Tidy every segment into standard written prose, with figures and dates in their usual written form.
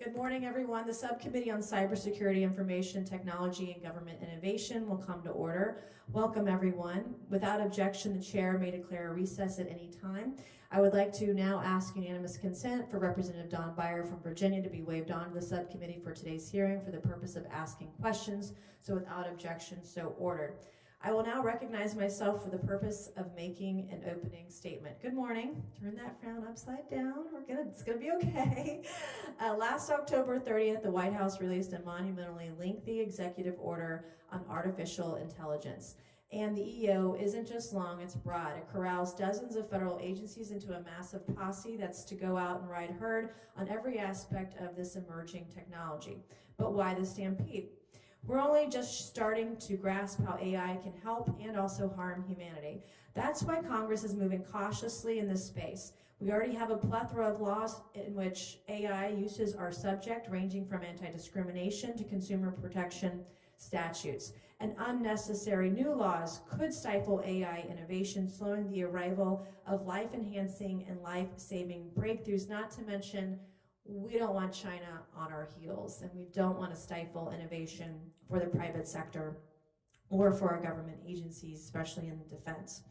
Good morning, everyone. The Subcommittee on Cybersecurity, Information Technology, and Government Innovation will come to order. Welcome, everyone. Without objection, the chair may declare a recess at any time. I would like to now ask unanimous consent for Representative Don Beyer from Virginia to be waived onto the subcommittee for today's hearing for the purpose of asking questions. So without objection, so ordered. I will now recognize myself for the purpose of making an opening statement. Good morning. Turn that frown upside down. It's gonna be okay. Last October 30th, the White House released a monumentally lengthy executive order on artificial intelligence. And the EO isn't just long, it's broad. It corrals dozens of federal agencies into a massive posse that's to go out and ride herd on every aspect of this emerging technology. But why the stampede? We're only just starting to grasp how AI can help and also harm humanity. That's why Congress is moving cautiously in this space. We already have a plethora of laws in which AI uses are subject, ranging from anti-discrimination to consumer protection statutes. And unnecessary new laws could stifle AI innovation, slowing the arrival of life-enhancing and life-saving breakthroughs, not to mention we don't want China on our heels, and we don't want to stifle innovation for the private sector or for our government agencies, especially in defense.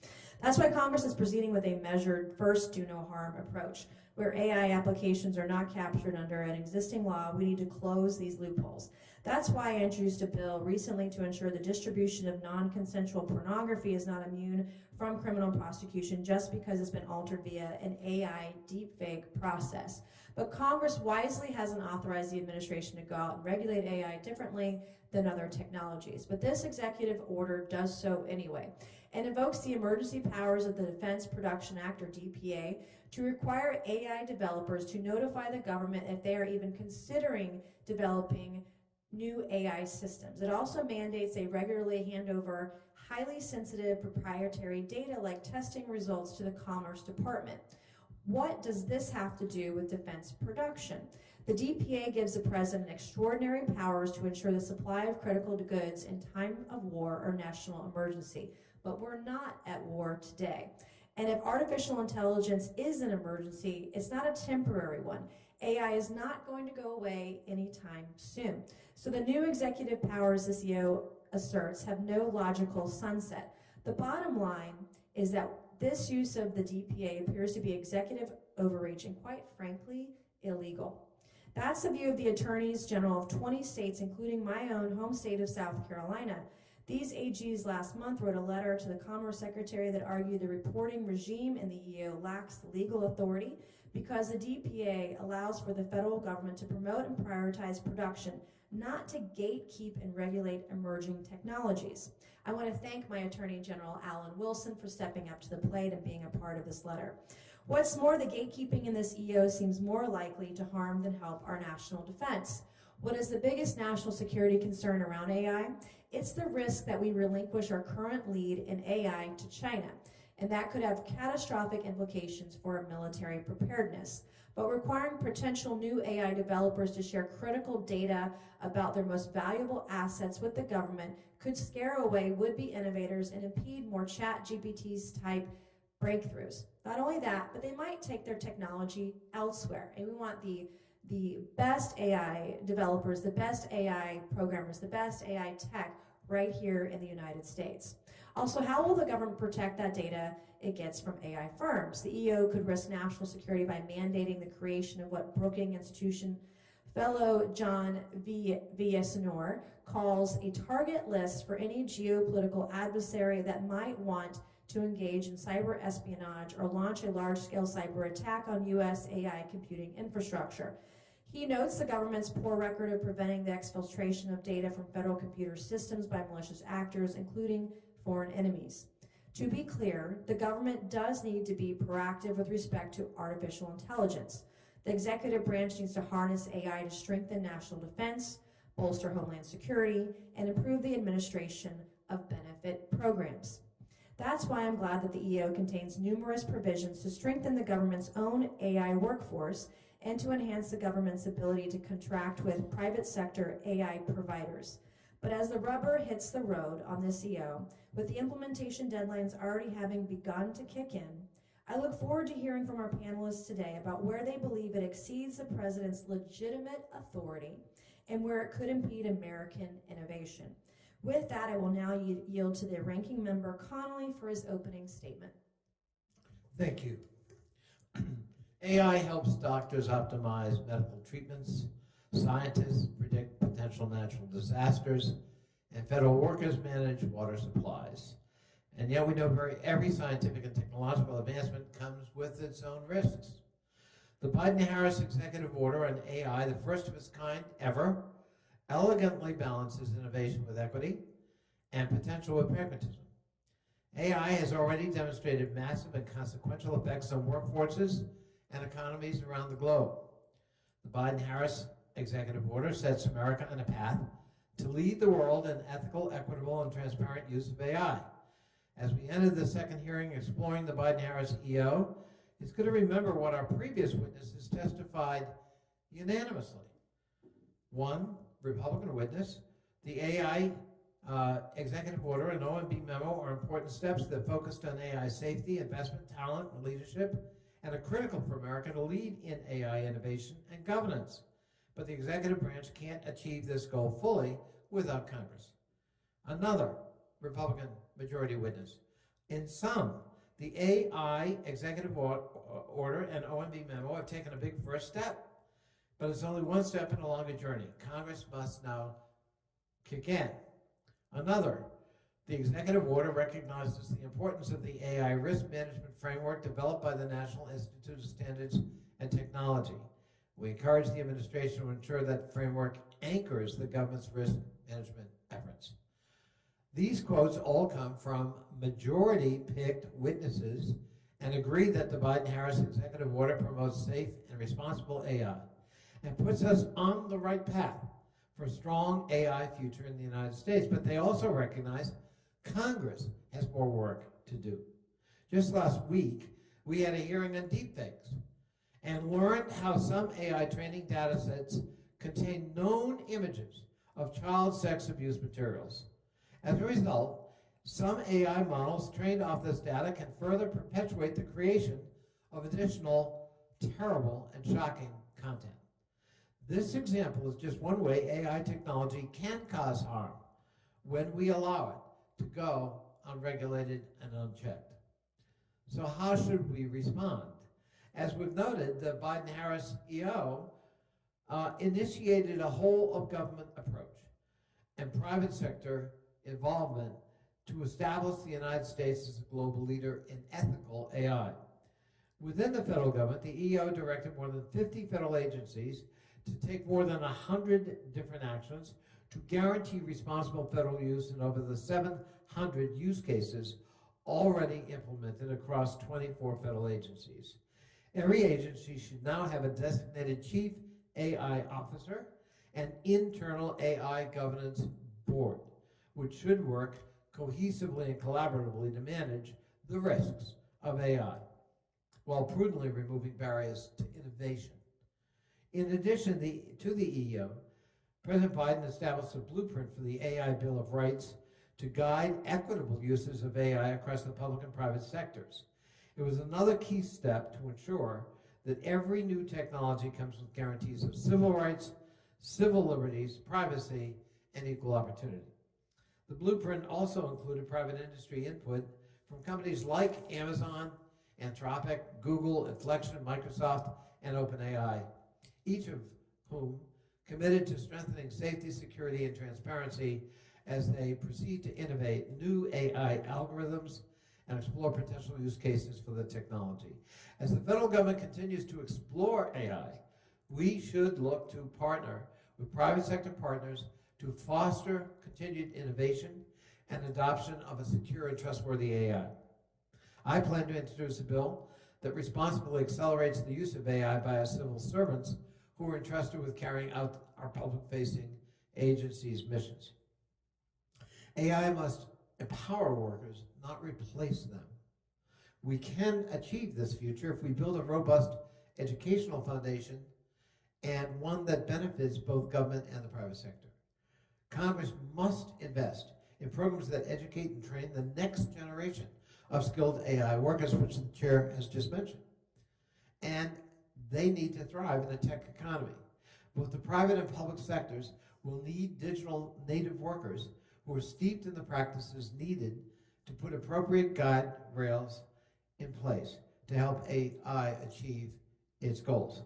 That's why Congress is proceeding with a measured first do no harm approach. Where AI applications are not captured under an existing law, we need to close these loopholes. That's why I introduced a bill recently to ensure the distribution of non-consensual pornography is not immune from criminal prosecution just because it's been altered via an AI deepfake process. But Congress wisely hasn't authorized the administration to go out and regulate AI differently than other technologies. But this executive order does so anyway, and invokes the emergency powers of the Defense Production Act, or DPA, to require AI developers to notify the government if they are even considering developing new AI systems. It also mandates they regularly hand over highly sensitive proprietary data like testing results to the Commerce Department. What does this have to do with defense production? The DPA gives the president extraordinary powers to ensure the supply of critical goods in time of war or national emergency. But we're not at war today. And if artificial intelligence is an emergency, it's not a temporary one. AI is not going to go away anytime soon. So the new executive powers this EO asserts have no logical sunset. The bottom line is that this use of the DPA appears to be executive overreach and, quite frankly, illegal. That's the view of the attorneys general of 20 states, including my own home state of South Carolina. These AGs last month wrote a letter to the Commerce Secretary that argued the reporting regime in the EO lacks legal authority because the DPA allows for the federal government to promote and prioritize production, not to gatekeep and regulate emerging technologies. I want to thank my Attorney General Alan Wilson for stepping up to the plate and being a part of this letter. What's more, the gatekeeping in this EO seems more likely to harm than help our national defense. What is the biggest national security concern around AI? It's the risk that we relinquish our current lead in AI to China, and that could have catastrophic implications for our military preparedness. But requiring potential new AI developers to share critical data about their most valuable assets with the government could scare away would-be innovators and impede more ChatGPT's type breakthroughs. Not only that, but they might take their technology elsewhere, and we want the best AI developers, the best AI programmers, the best AI tech right here in the United States. Also, how will the government protect that data it gets from AI firms? The EO could risk national security by mandating the creation of what Brookings Institution Ffllow John Villasenor calls a target list for any geopolitical adversary that might want to engage in cyber espionage or launch a large-scale cyber attack on U.S. AI computing infrastructure. He notes the government's poor record of preventing the exfiltration of data from federal computer systems by malicious actors, including foreign enemies. To be clear, the government does need to be proactive with respect to artificial intelligence. The executive branch needs to harness AI to strengthen national defense, bolster homeland security, and improve the administration of benefit programs. That's why I'm glad that the EO contains numerous provisions to strengthen the government's own AI workforce and to enhance the government's ability to contract with private sector AI providers. But as the rubber hits the road on this EO, with the implementation deadlines already having begun to kick in, I look forward to hearing from our panelists today about where they believe it exceeds the president's legitimate authority and where it could impede American innovation. With that, I will now yield to the ranking member Connolly for his opening statement. Thank you. AI helps doctors optimize medical treatments, scientists predict potential natural disasters, and federal workers manage water supplies. And yet we know every scientific and technological advancement comes with its own risks. The Biden-Harris executive order on AI, the first of its kind ever, elegantly balances innovation with equity and potential with pragmatism. AI has already demonstrated massive and consequential effects on workforces and economies around the globe. The Biden-Harris executive order sets America on a path to lead the world in ethical, equitable, and transparent use of AI. As we enter the second hearing exploring the Biden-Harris EO, it's good to remember what our previous witnesses testified unanimously. One Republican witness, the AI executive order and OMB memo are important steps that focused on AI safety, investment, talent, and leadership, and are critical for America to lead in AI innovation and governance. But the executive branch can't achieve this goal fully without Congress. Another Republican majority witness. In sum, the AI executive order and OMB memo have taken a big first step, but it's only one step in a longer journey. Congress must now kick in. Another, the executive order recognizes the importance of the AI risk management framework developed by the National Institute of Standards and Technology. We encourage the administration to ensure that framework anchors the government's risk management efforts. These quotes all come from majority-picked witnesses and agree that the Biden-Harris executive order promotes safe and responsible AI and puts us on the right path for a strong AI future in the United States. But they also recognize Congress has more work to do. Just last week, we had a hearing on deepfakes and learned how some AI training data sets contain known images of child sex abuse materials. As a result, some AI models trained off this data can further perpetuate the creation of additional terrible and shocking content. This example is just one way AI technology can cause harm when we allow it to go unregulated and unchecked. So how should we respond? As we've noted, the Biden-Harris EO initiated a whole-of-government approach and private sector involvement to establish the United States as a global leader in ethical AI. Within the federal government, the EO directed more than 50 federal agencies to take more than 100 different actions to guarantee responsible federal use in over the 700 use cases already implemented across 24 federal agencies. Every agency should now have a designated chief AI officer and internal AI governance board, which should work cohesively and collaboratively to manage the risks of AI while prudently removing barriers to innovation. In addition to the EO, President Biden established a blueprint for the AI Bill of Rights to guide equitable uses of AI across the public and private sectors. It was another key step to ensure that every new technology comes with guarantees of civil rights, civil liberties, privacy, and equal opportunity. The blueprint also included private industry input from companies like Amazon, Anthropic, Google, Ffllow, Microsoft, and OpenAI, each of whom committed to strengthening safety, security, and transparency as they proceed to innovate new AI algorithms and explore potential use cases for the technology. As the federal government continues to explore AI, we should look to partner with private sector partners to foster continued innovation and adoption of a secure and trustworthy AI. I plan to introduce a bill that responsibly accelerates the use of AI by our civil servants who are entrusted with carrying out our public-facing agencies' missions. AI must empower workers, not replace them. We can achieve this future if we build a robust educational foundation and one that benefits both government and the private sector. Congress must invest in programs that educate and train the next generation of skilled AI workers, which the chair has just mentioned. And they need to thrive in a tech economy. Both the private and public sectors will need digital native workers who are steeped in the practices needed to put appropriate guide rails in place to help AI achieve its goals.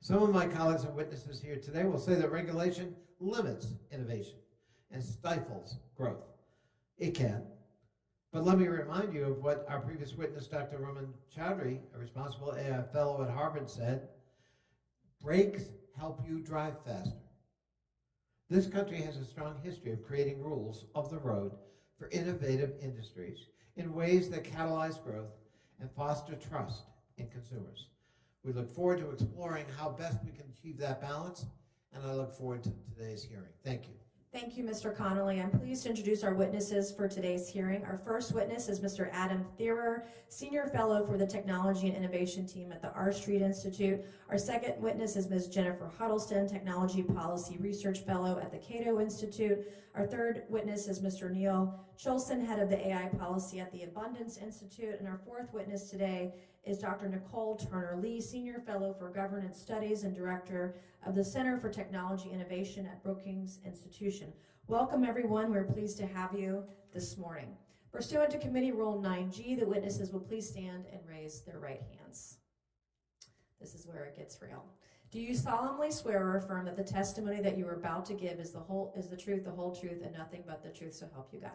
Some of my colleagues and witnesses here today will say that regulation limits innovation and stifles growth. It can. But let me remind you of what our previous witness, Dr. Raman Chowdhury, a responsible AI fellow at Harvard, said: brakes help you drive faster. This country has a strong history of creating rules of the road for innovative industries in ways that catalyze growth and foster trust in consumers. We look forward to exploring how best we can achieve that balance, and I look forward to today's hearing. Thank you. Thank you, Mr. Connolly. I'm pleased to introduce our witnesses for today's hearing. Our first witness is Mr. Adam Thierer, Senior Fellow for the Technology and Innovation Team at the R Street Institute. Our second witness is Ms. Jennifer Huddleston, Technology Policy Research Fellow at the Cato Institute. Our third witness is Mr. Nicol Chilson, Head of the AI Policy at the Abundance Institute. And our fourth witness today is Dr. Nicol Turner Lee, Senior Fellow for Governance Studies and Director of the Center for Technology Innovation at Brookings Institution. Welcome, everyone. We're pleased to have you this morning. Pursuant to Committee Rule 9G, the witnesses will please stand and raise their right hands. This is where it gets real. Do you solemnly swear or affirm that the testimony that you are about to give is the truth, the whole truth, and nothing but the truth, so help you God?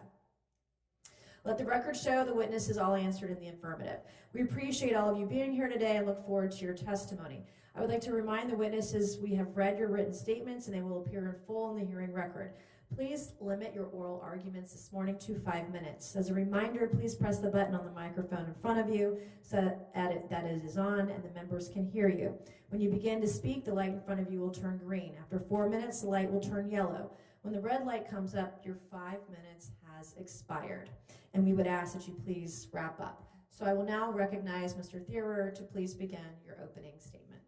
Let the record show the witnesses all answered in the affirmative. We appreciate all of you being here today and look forward to your testimony. I would like to remind the witnesses we have read your written statements and they will appear in full in the hearing record. Please limit your oral arguments this morning to 5 minutes. As a reminder, please press the button on the microphone in front of you so that it is on and the members can hear you. When you begin to speak, the light in front of you will turn green. After 4 minutes, the light will turn yellow. When the red light comes up, your 5 minutes has expired. And we would ask that you please wrap up. So I will now recognize Mr. Thierer to please begin your opening statement.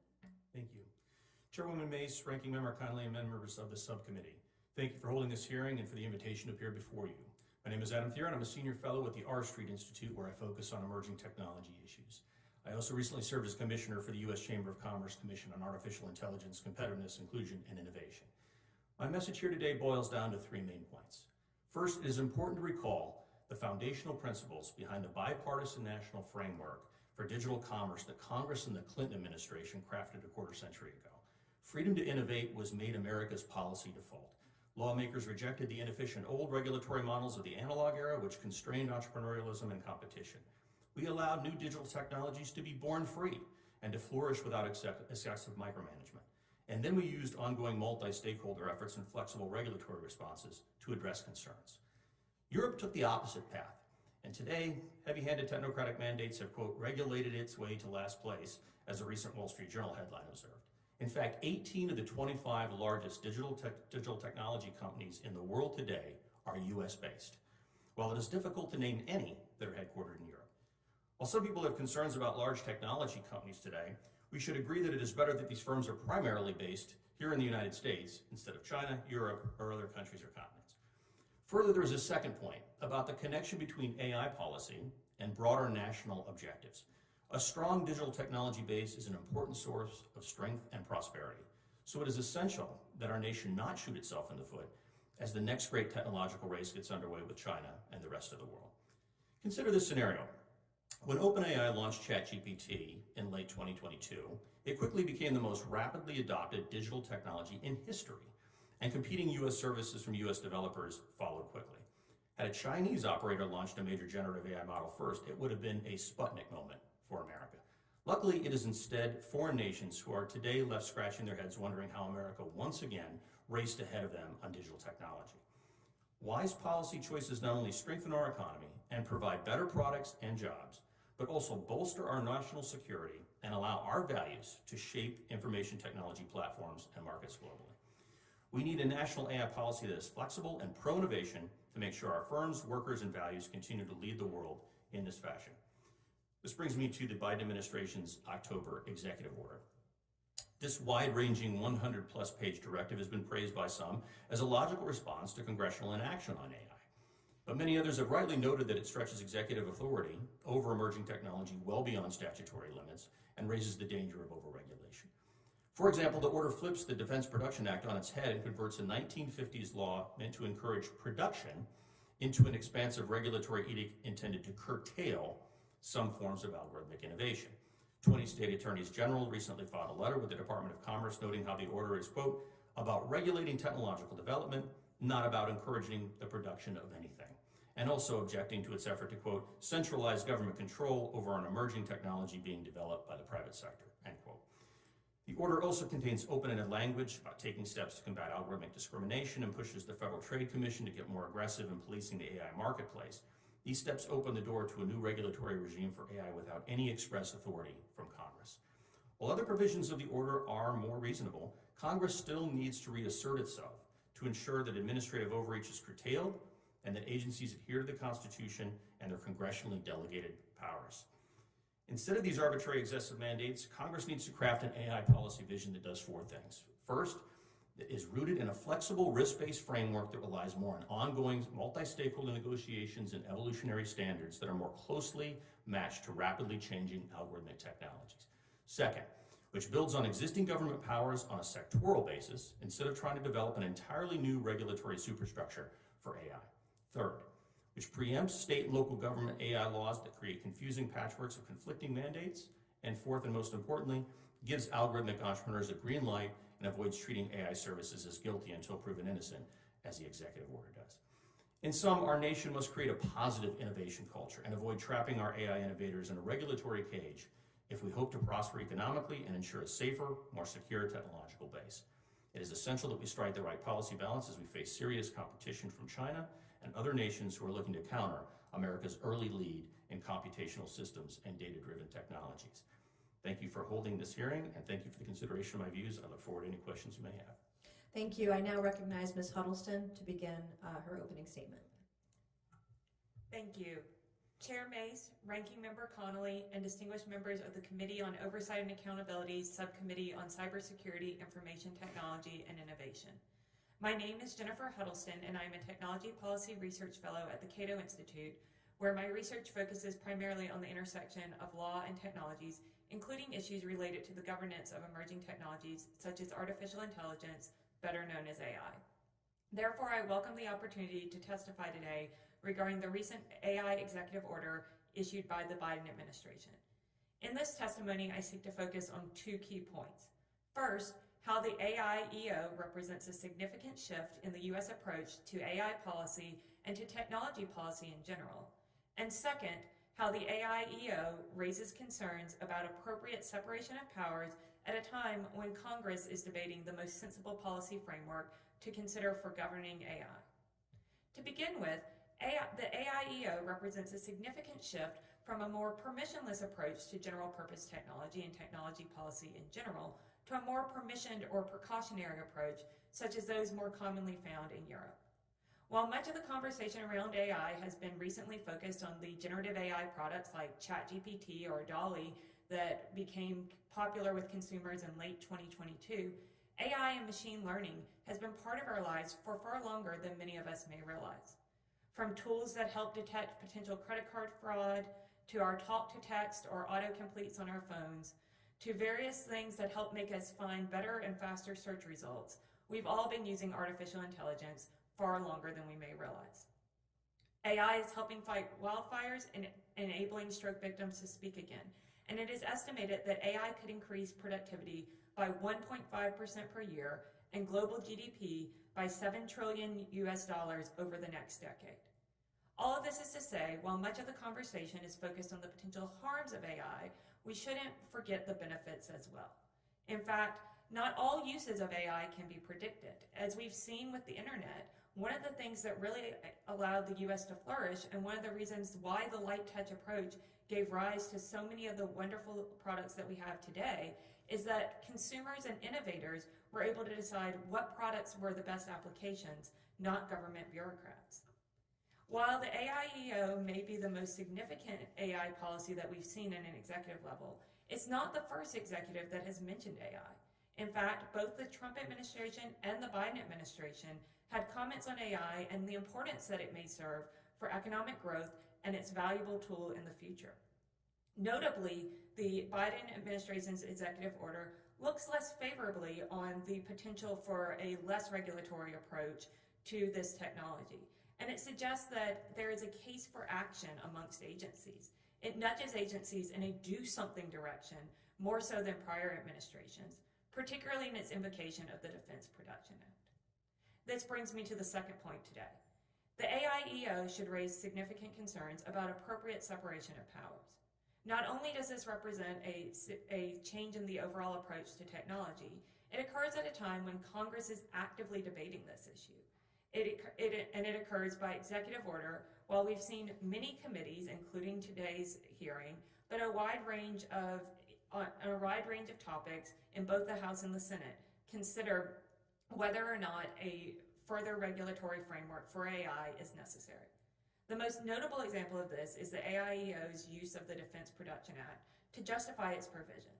Thank you. Chairwoman Mace, Ranking Member Connolly, and members of the subcommittee, thank you for holding this hearing and for the invitation to appear before you. My name is Adam Thierer, and I'm a senior fellow at the R Street Institute, where I focus on emerging technology issues. I also recently served as commissioner for the U.S. Chamber of Commerce Commission on Artificial Intelligence, Competitiveness, Inclusion, and Innovation. My message here today boils down to 3 main points. First, it is important to recall the foundational principles behind the bipartisan national framework for digital commerce that Congress and the Clinton administration crafted a quarter century ago. Freedom to innovate was made America's policy default. Lawmakers rejected the inefficient old regulatory models of the analog era, which constrained entrepreneurialism and competition. We allowed new digital technologies to be born free and to flourish without excessive micromanagement. And then we used ongoing multi-stakeholder efforts and flexible regulatory responses to address concerns. Europe took the opposite path, and today, heavy-handed technocratic mandates have, quote, regulated its way to last place, as a recent Wall Street Journal headline observed. In fact, 18 of the 25 largest digital technology companies in the world today are US-based, while it is difficult to name any that are headquartered in Europe. While some people have concerns about large technology companies today, we should agree that it is better that these firms are primarily based here in the United States instead of China, Europe, or other countries or continents. Further, there is a second point about the connection between AI policy and broader national objectives. A strong digital technology base is an important source of strength and prosperity. So it is essential that our nation not shoot itself in the foot as the next great technological race gets underway with China and the rest of the world. Consider this scenario. When OpenAI launched ChatGPT in late 2022, it quickly became the most rapidly adopted digital technology in history, and competing U.S. services from U.S. developers followed quickly. Had a Chinese operator launched a major generative AI model first, it would have been a Sputnik moment for America. Luckily, it is instead foreign nations who are today left scratching their heads wondering how America once again raced ahead of them on digital technology. Wise policy choices not only strengthen our economy and provide better products and jobs, but also bolster our national security and allow our values to shape information technology platforms and markets globally. We need a national AI policy that is flexible and pro-innovation to make sure our firms, workers, and values continue to lead the world in this fashion. This brings me to the Biden administration's October executive order. This wide-ranging 100-plus page directive has been praised by some as a logical response to congressional inaction on AI. But many others have rightly noted that it stretches executive authority over emerging technology well beyond statutory limits and raises the danger of overregulation. For example, the order flips the Defense Production Act on its head and converts a 1950s law meant to encourage production into an expansive regulatory edict intended to curtail some forms of algorithmic innovation. 20 state attorneys general recently filed a letter with the Department of Commerce noting how the order is, quote, about regulating technological development, not about encouraging the production of anything, and also objecting to its effort to, quote, centralize government control over an emerging technology being developed by the private sector, end quote. The order also contains open-ended language about taking steps to combat algorithmic discrimination and pushes the Federal Trade Commission to get more aggressive in policing the AI marketplace. These steps open the door to a new regulatory regime for AI without any express authority from Congress. While other provisions of the order are more reasonable, Congress still needs to reassert itself to ensure that administrative overreach is curtailed and that agencies adhere to the Constitution and their congressionally delegated powers. Instead of these arbitrary excessive mandates, Congress needs to craft an AI policy vision that does four things. First, that is rooted in a flexible, risk-based framework that relies more on ongoing multi-stakeholder negotiations and evolutionary standards that are more closely matched to rapidly changing algorithmic technologies. Second, which builds on existing government powers on a sectoral basis instead of trying to develop an entirely new regulatory superstructure for AI. Third, which preempts state and local government AI laws that create confusing patchworks of conflicting mandates. And fourth, and most importantly, gives algorithmic entrepreneurs a green light and avoids treating AI services as guilty until proven innocent, as the executive order does. In sum, our nation must create a positive innovation culture and avoid trapping our AI innovators in a regulatory cage if we hope to prosper economically and ensure a safer, more secure technological base. It is essential that we strike the right policy balance as we face serious competition from China and other nations who are looking to counter America's early lead in computational systems and data-driven technologies. Thank you for holding this hearing, and thank you for the consideration of my views. I look forward to any questions you may have. Thank you. I now recognize Ms. Huddleston to begin her opening statement. Thank you. Chair Mace, Ranking Member Connolly, and distinguished members of the Committee on Oversight and Accountability, Subcommittee on Cybersecurity, Information Technology, and Innovation. My name is Jennifer Huddleston, and I am a Technology Policy Research Fellow at the Cato Institute, where my research focuses primarily on the intersection of law and technologies, including issues related to the governance of emerging technologies such as artificial intelligence, better known as AI. Therefore, I welcome the opportunity to testify today regarding the recent AI executive order issued by the Biden administration. In this testimony, I seek to focus on two key points. First, how the AI EO represents a significant shift in the U.S. approach to AI policy and to technology policy in general. And second, how the AI EO raises concerns about appropriate separation of powers at a time when Congress is debating the most sensible policy framework to consider for governing AI. To begin with, the AI EO represents a significant shift from a more permissionless approach to general purpose technology and technology policy in general to a more permissioned or precautionary approach, such as those more commonly found in Europe. While much of the conversation around AI has been recently focused on the generative AI products like ChatGPT or DALL-E that became popular with consumers in late 2022, AI and machine learning has been part of our lives for far longer than many of us may realize. From tools that help detect potential credit card fraud, to our talk-to-text or autocompletes on our phones, to various things that help make us find better and faster search results, we've all been using artificial intelligence far longer than we may realize. AI is helping fight wildfires and enabling stroke victims to speak again, and it is estimated that AI could increase productivity by 1.5% per year and global GDP by $7 trillion over the next decade. All of this is to say, while much of the conversation is focused on the potential harms of AI, we shouldn't forget the benefits as well. In fact, not all uses of AI can be predicted. As we've seen with the internet, one of the things that really allowed the US to flourish, and one of the reasons why the light touch approach gave rise to so many of the wonderful products that we have today, is that consumers and innovators were able to decide what products were the best applications, not government bureaucrats. While the AIEO may be the most significant AI policy that we've seen at an executive level, it's not the first executive that has mentioned AI. In fact, both the Trump administration and the Biden administration had comments on AI and the importance that it may serve for economic growth and its valuable tool in the future. Notably, the Biden administration's executive order looks less favorably on the potential for a less regulatory approach to this technology. And it suggests that there is a case for action amongst agencies. It nudges agencies in a do-something direction more so than prior administrations, particularly in its invocation of the Defense Production Act. This brings me to the second point today. The AIEO should raise significant concerns about appropriate separation of powers. Not only does this represent a change in the overall approach to technology, it occurs at a time when Congress is actively debating this issue. It occurs by executive order, while we've seen many committees, including today's hearing, but a wide range of topics in both the House and the Senate consider whether or not a further regulatory framework for AI is necessary. The most notable example of this is the AIEO's use of the Defense Production Act to justify its provisions.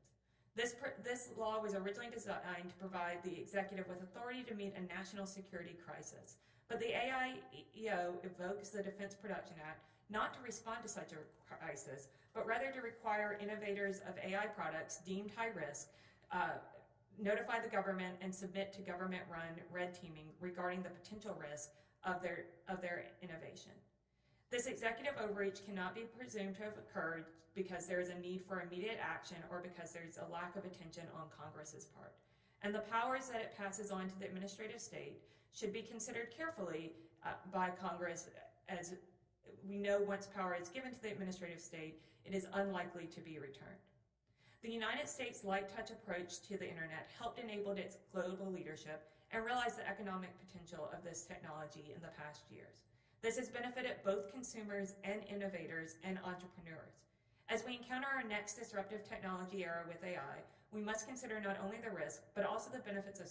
This law was originally designed to provide the executive with authority to meet a national security crisis, but the AIEO evokes the Defense Production Act not to respond to such a crisis, but rather to require innovators of AI products deemed high risk notify the government and submit to government-run red teaming regarding the potential risk of their innovation. This executive overreach cannot be presumed to have occurred because there is a need for immediate action or because there's a lack of attention on Congress's part. And the powers that it passes on to the administrative state should be considered carefully by Congress, as we know once power is given to the administrative state, it is unlikely to be returned. The United States' light touch approach to the internet helped enable its global leadership and realize the economic potential of this technology in the past years. This has benefited both consumers and innovators and entrepreneurs. As we encounter our next disruptive technology era with AI, we must consider not only the risk, but also the benefits of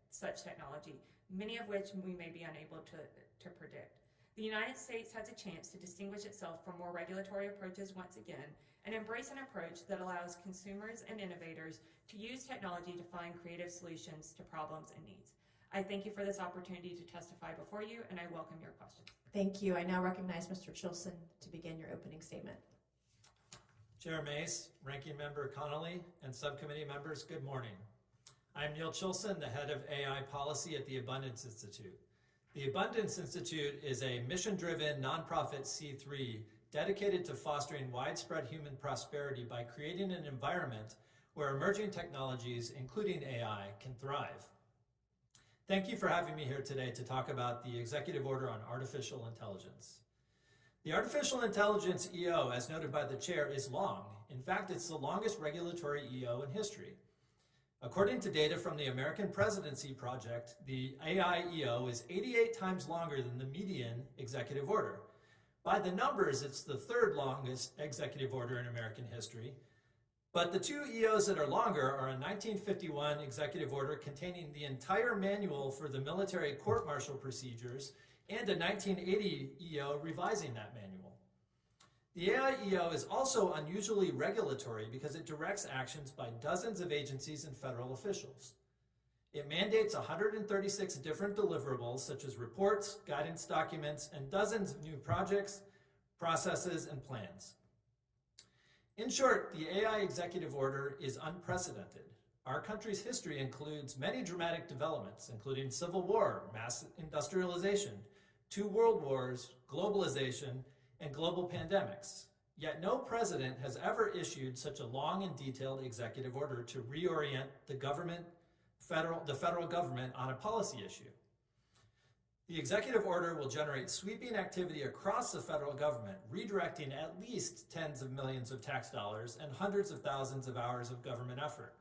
such technology, many of which we may be unable to predict. The United States has a chance to distinguish itself from more regulatory approaches once again and embrace an approach that allows consumers and innovators to use technology to find creative solutions to problems and needs. I thank you for this opportunity to testify before you, and I welcome your questions. Thank you. I now recognize Mr. Chilson to begin your opening statement. Chair Mace, Ranking Member Connolly, and Subcommittee members, good morning. I'm Neil Chilson, the head of AI policy at the Abundance Institute. The Abundance Institute is a mission-driven nonprofit C3 dedicated to fostering widespread human prosperity by creating an environment where emerging technologies, including AI, can thrive. Thank you for having me here today to talk about the Executive Order on Artificial Intelligence. The Artificial Intelligence EO, as noted by the chair, is long. In fact, it's the longest regulatory EO in history. According to data from the American Presidency Project, the AI EO is 88 times longer than the median executive order. By the numbers, it's the third longest executive order in American history. But the two EOs that are longer are a 1951 executive order containing the entire manual for the military court-martial procedures and a 1980 EO revising that manual. The AI EO is also unusually regulatory because it directs actions by dozens of agencies and federal officials. It mandates 136 different deliverables such as reports, guidance documents, and dozens of new projects, processes, and plans. In short, the AI executive order is unprecedented. Our country's history includes many dramatic developments, including civil war, mass industrialization, 2 world wars, globalization, and global pandemics. Yet no president has ever issued such a long and detailed executive order to reorient the federal government on a policy issue. The executive order will generate sweeping activity across the federal government, redirecting at least tens of millions of tax dollars and hundreds of thousands of hours of government effort.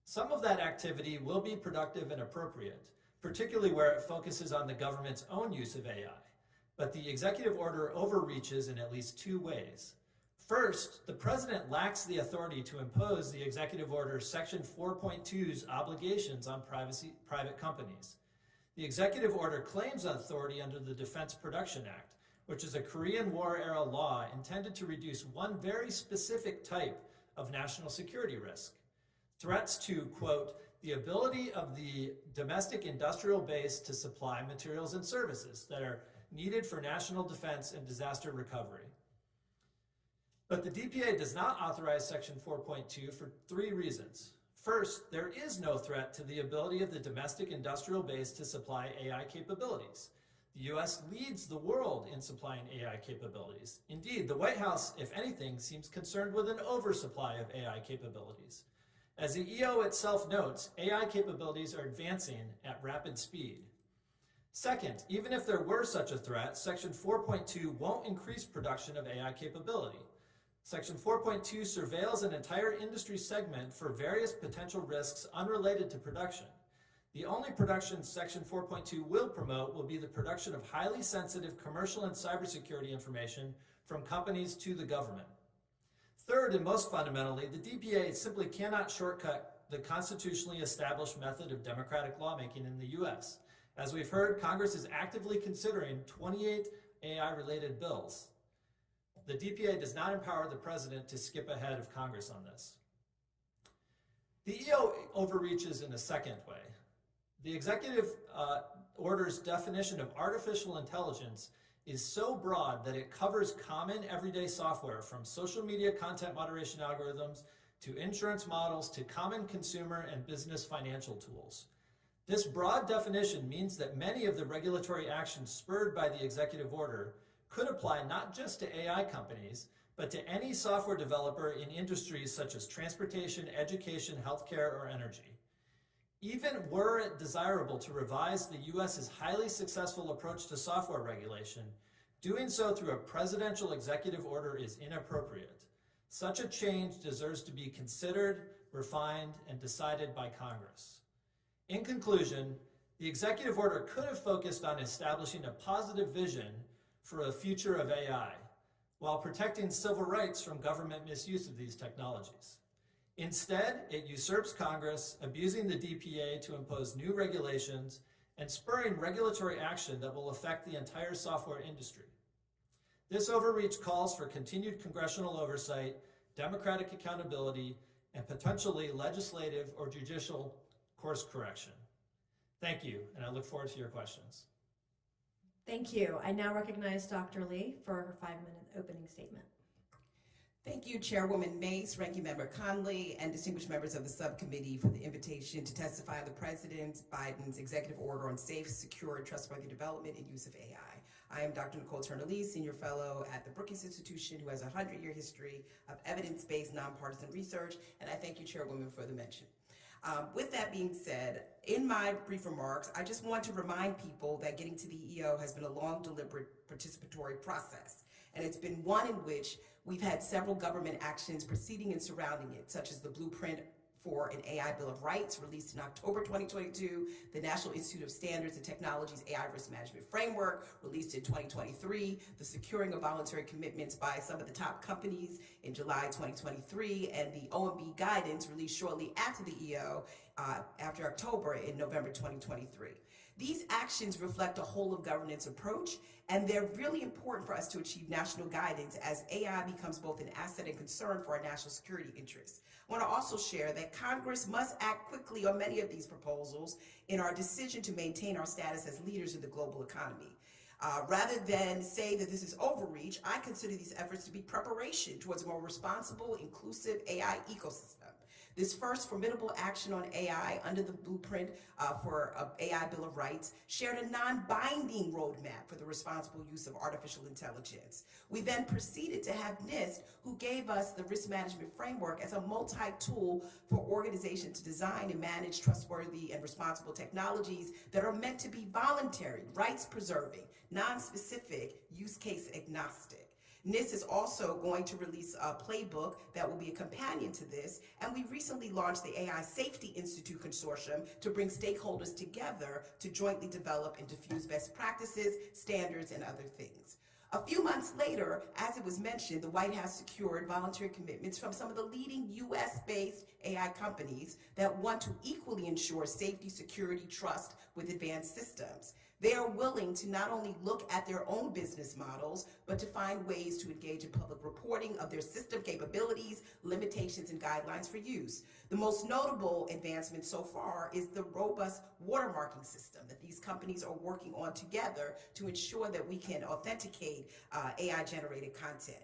Some of that activity will be productive and appropriate, particularly where it focuses on the government's own use of AI. But the executive order overreaches in at least 2 ways. First, the president lacks the authority to impose the executive order section 4.2's obligations on private companies. The executive order claims authority under the Defense Production Act, which is a Korean War-era law intended to reduce one very specific type of national security risk. Threats to, quote, the ability of the domestic industrial base to supply materials and services that are needed for national defense and disaster recovery. But the DPA does not authorize Section 4.2 for 3 reasons. First, there is no threat to the ability of the domestic industrial base to supply AI capabilities. The U.S. leads the world in supplying AI capabilities. Indeed, the White House, if anything, seems concerned with an oversupply of AI capabilities. As the EO itself notes, AI capabilities are advancing at rapid speed. Second, even if there were such a threat, Section 4.2 won't increase production of AI capability. Section 4.2 surveils an entire industry segment for various potential risks unrelated to production. The only production Section 4.2 will promote will be the production of highly sensitive commercial and cybersecurity information from companies to the government. Third, and most fundamentally, the DPA simply cannot shortcut the constitutionally established method of democratic lawmaking in the U.S. As we've heard, Congress is actively considering 28 AI-related bills. The DPA does not empower the president to skip ahead of Congress on this. The EO overreaches in a second way. The executive order's definition of artificial intelligence is so broad that it covers common everyday software from social media content moderation algorithms to insurance models to common consumer and business financial tools. This broad definition means that many of the regulatory actions spurred by the executive order could apply not just to AI companies, but to any software developer in industries such as transportation, education, healthcare, or energy. Even were it desirable to revise the U.S.'s highly successful approach to software regulation, doing so through a presidential executive order is inappropriate. Such a change deserves to be considered, refined, and decided by Congress. In conclusion, the executive order could have focused on establishing a positive vision for a future of AI, while protecting civil rights from government misuse of these technologies. Instead, it usurps Congress, abusing the DPA to impose new regulations and spurring regulatory action that will affect the entire software industry. This overreach calls for continued congressional oversight, democratic accountability, and potentially legislative or judicial course correction. Thank you, and I look forward to your questions. Thank you. I now recognize Dr. Lee for her 5-minute opening statement. Thank you, Chairwoman Mace, Ranking Member Conley, and distinguished members of the subcommittee for the invitation to testify on the President Biden's executive order on safe, secure, and trustworthy development and use of AI. I am Dr. Nicol Turner Lee, Senior Fellow at the Brookings Institution, who has a 100-year history of evidence-based nonpartisan research, and I thank you, Chairwoman, for the mention. With that being said, in my brief remarks, I just want to remind people that getting to the EO has been a long, deliberate, participatory process, and it's been one in which we've had several government actions preceding and surrounding it, such as the blueprint for an AI Bill of Rights released in October 2022, the National Institute of Standards and Technology's AI Risk Management Framework released in 2023, the securing of voluntary commitments by some of the top companies in July 2023, and the OMB guidance released shortly after the EO, after October in November 2023. These actions reflect a whole of governance approach, and they're really important for us to achieve national guidance as AI becomes both an asset and concern for our national security interests. I want to also share that Congress must act quickly on many of these proposals in our decision to maintain our status as leaders in the global economy. Rather than say that this is overreach, I consider these efforts to be preparation towards a more responsible, inclusive AI ecosystem. This first formidable action on AI under the blueprint for an AI Bill of Rights shared a non-binding roadmap for the responsible use of artificial intelligence. We then proceeded to have NIST, who gave us the risk management framework as a multi-tool for organizations to design and manage trustworthy and responsible technologies that are meant to be voluntary, rights-preserving, non-specific, use case agnostic. NIST is also going to release a playbook that will be a companion to this, and we recently launched the AI Safety Institute Consortium to bring stakeholders together to jointly develop and diffuse best practices, standards, and other things. A few months later, as it was mentioned, the White House secured voluntary commitments from some of the leading US-based AI companies that want to equally ensure safety, security, trust with advanced systems. They are willing to not only look at their own business models, but to find ways to engage in public reporting of their system capabilities, limitations, and guidelines for use. The most notable advancement so far is the robust watermarking system that these companies are working on together to ensure that we can authenticate AI-generated content.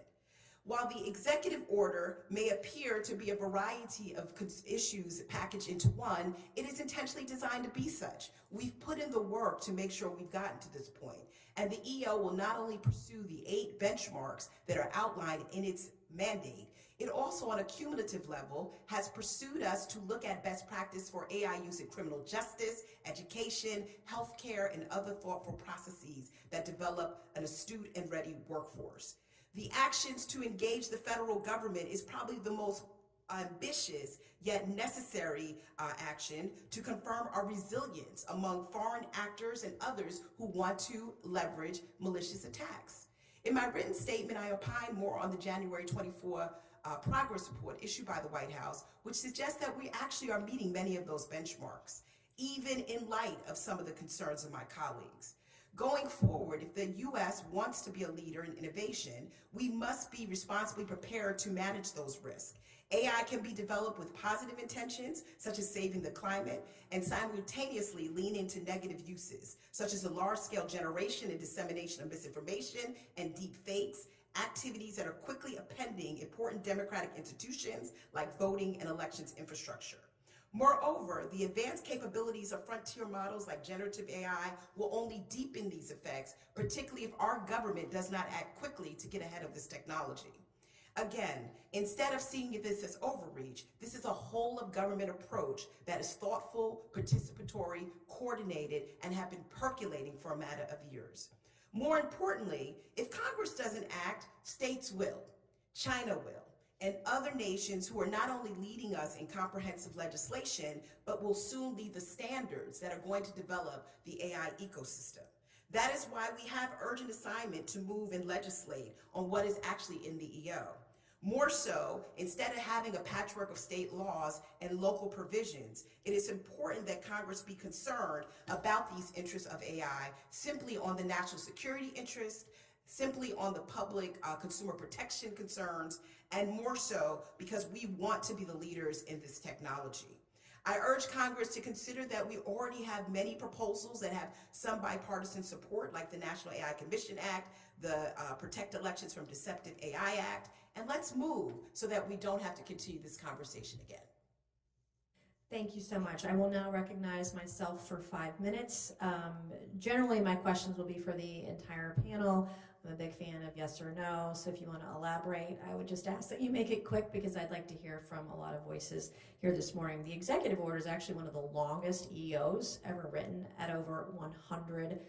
While the executive order may appear to be a variety of issues packaged into one, it is intentionally designed to be such. We've put in the work to make sure we've gotten to this point, and the EO will not only pursue the 8 benchmarks that are outlined in its mandate, it also, on a cumulative level, has pursued us to look at best practice for AI use in criminal justice, education, healthcare, and other thoughtful processes that develop an astute and ready workforce. The actions to engage the federal government is probably the most ambitious yet necessary action to confirm our resilience among foreign actors and others who want to leverage malicious attacks. In my written statement, I opine more on the January 24 progress report issued by the White House, which suggests that we actually are meeting many of those benchmarks, even in light of some of the concerns of my colleagues. Going forward, if the U.S. wants to be a leader in innovation, we must be responsibly prepared to manage those risks. AI can be developed with positive intentions, such as saving the climate, and simultaneously lean into negative uses, such as the large-scale generation and dissemination of misinformation and deep fakes, activities that are quickly appending important democratic institutions like voting and elections infrastructure. Moreover, the advanced capabilities of frontier models like generative AI will only deepen these effects, particularly if our government does not act quickly to get ahead of this technology. Again, instead of seeing this as overreach, this is a whole of government approach that is thoughtful, participatory, coordinated, and have been percolating for a matter of years. More importantly, if Congress doesn't act, states will, China will, and other nations who are not only leading us in comprehensive legislation, but will soon lead the standards that are going to develop the AI ecosystem. That is why we have urgent assignment to move and legislate on what is actually in the EO. More so, instead of having a patchwork of state laws and local provisions, it is important that Congress be concerned about these interests of AI simply on the national security interest, simply on the public consumer protection concerns, and more so because we want to be the leaders in this technology. I urge Congress to consider that we already have many proposals that have some bipartisan support, like the National AI Commission Act, the Protect Elections from Deceptive AI Act, and let's move so that we don't have to continue this conversation again. Thank you so much. I will now recognize myself for 5 minutes. Generally, my questions will be for the entire panel. I'm a big fan of yes or no, so if you want to elaborate, I would just ask that you make it quick because I'd like to hear from a lot of voices here this morning. The executive order is actually one of the longest EOs ever written at over 100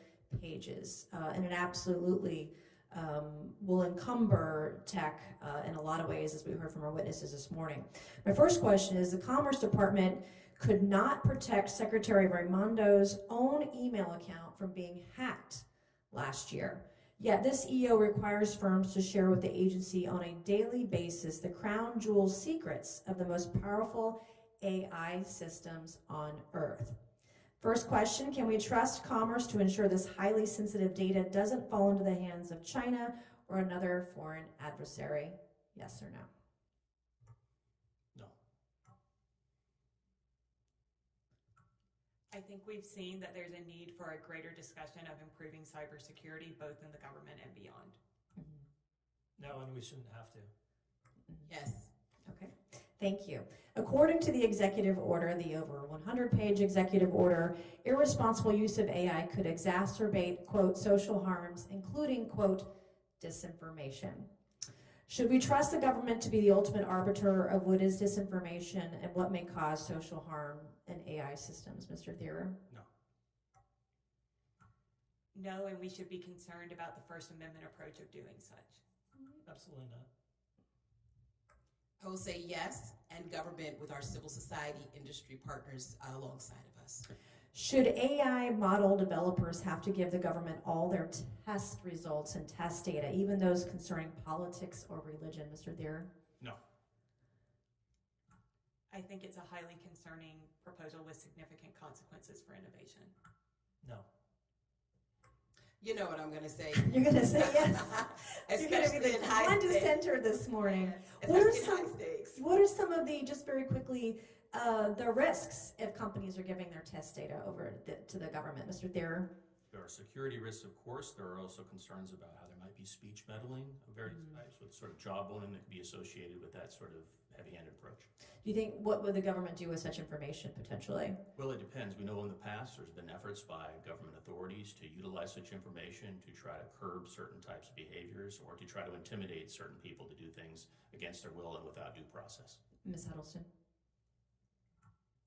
pages, and it absolutely will encumber tech in a lot of ways, as we heard from our witnesses this morning. My first question is, the Commerce Department could not protect Secretary Raimondo's own email account from being hacked last year. Yet this EO requires firms to share with the agency on a daily basis the crown jewel secrets of the most powerful AI systems on Earth. First question, can we trust Commerce to ensure this highly sensitive data doesn't fall into the hands of China or another foreign adversary? Yes or no? No. I think we've seen that there's a need for a greater discussion of improving cybersecurity, both in the government and beyond. No, and we shouldn't have to. Yes. Okay, thank you. According to the executive order, the over 100-page executive order, irresponsible use of AI could exacerbate, quote, social harms, including, quote, disinformation. Should we trust the government to be the ultimate arbiter of what is disinformation and what may cause social harm in AI systems? Mr. Thierer? No. No, and we should be concerned about the First Amendment approach of doing such. Absolutely not. I will say yes, and government with our civil society industry partners alongside of us. Should AI model developers have to give the government all their test results and test data, even those concerning politics or religion? Mr. Thierer? No. I think it's a highly concerning proposal with significant consequences for innovation. No. You know what I'm going to say. You're going to say yes. You're going to be Especially the in high one stakes. dissenter this morning. Especially in high stakes. What are some of the, just very quickly, the risks if companies are giving their test data over to the government? Mr. Thierer? There are security risks, of course. There are also concerns about how there might be speech meddling of various types, with sort of jawboning that could be associated with that sort of heavy-handed approach. Do you think, what would the government do with such information potentially? Well, it depends. We know in the past there's been efforts by government authorities to utilize such information to try to curb certain types of behaviors or to try to intimidate certain people to do things against their will and without due process. Ms. Huddleston?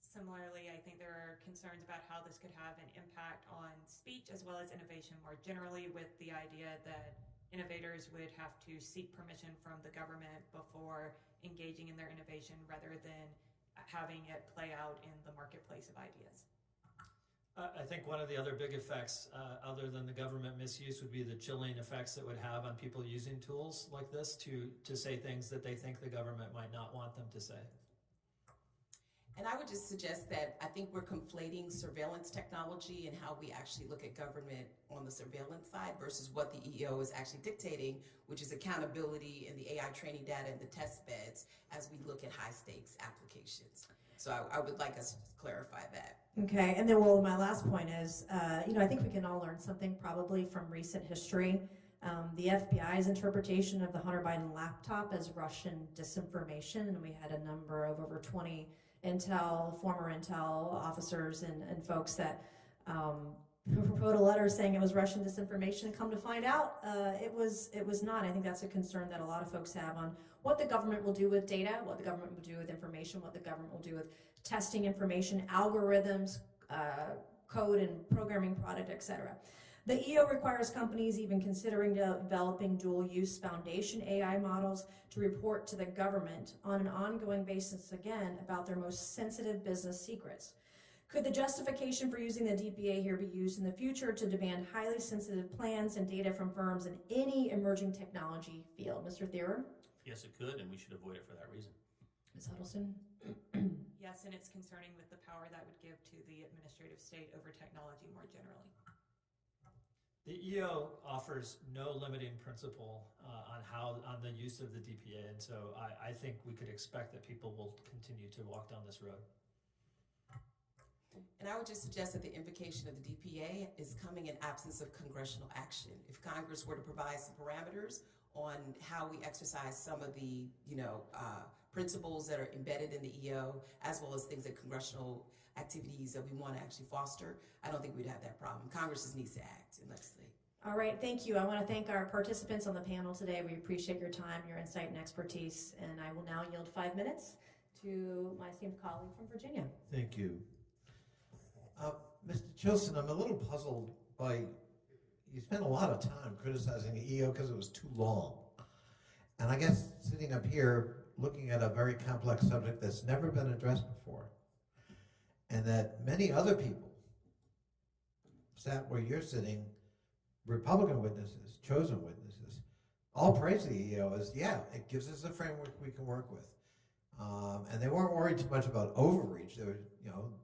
Similarly, I think there are concerns about how this could have an impact on speech as well as innovation more generally, with the idea that innovators would have to seek permission from the government before engaging in their innovation rather than having it play out in the marketplace of ideas. I think one of the other big effects, other than the government misuse, would be the chilling effects it would have on people using tools like this to say things that they think the government might not want them to say. And I would just suggest that I think we're conflating surveillance technology and how we actually look at government on the surveillance side versus what the EEO is actually dictating, which is accountability in the AI training data and the test beds as we look at high stakes applications. So I would like us to just clarify that. Okay, and then well, my last point is, I think we can all learn something probably from recent history. The FBI's interpretation of the Hunter Biden laptop as Russian disinformation, and we had a number of over 20 former Intel officers and folks that wrote a letter saying it was Russian disinformation, and come to find out it was not. I think that's a concern that a lot of folks have on what the government will do with data, what the government will do with information, what the government will do with testing information, algorithms, code and programming product, etc. The EO requires companies even considering developing dual-use foundation AI models to report to the government on an ongoing basis, again, about their most sensitive business secrets. Could the justification for using the DPA here be used in the future to demand highly sensitive plans and data from firms in any emerging technology field? Mr. Thierer? Yes, it could, and we should avoid it for that reason. Ms. Huddleston? Yes, and it's concerning with the power that would give to the administrative state over technology more generally. The EO offers no limiting principle on the use of the DPA, and so I think we could expect that people will continue to walk down this road. And I would just suggest that the invocation of the DPA is coming in absence of congressional action. If Congress were to provide some parameters on how we exercise some of the, principles that are embedded in the EO, as well as things that congressional activities that we want to actually foster, I don't think we'd have that problem. Congress just needs to act and legislate. All right, thank you. I want to thank our participants on the panel today. We appreciate your time, your insight, and expertise. And I will now yield 5 minutes to my esteemed colleague from Virginia. Thank you. Mr. Chilson, I'm a little puzzled by, you spent a lot of time criticizing the EO because it was too long. And I guess sitting up here looking at a very complex subject that's never been addressed before, and that many other people sat where you're sitting, Republican witnesses, chosen witnesses, all praise the EO as, yeah, it gives us a framework we can work with. And they weren't worried too much about overreach. They were,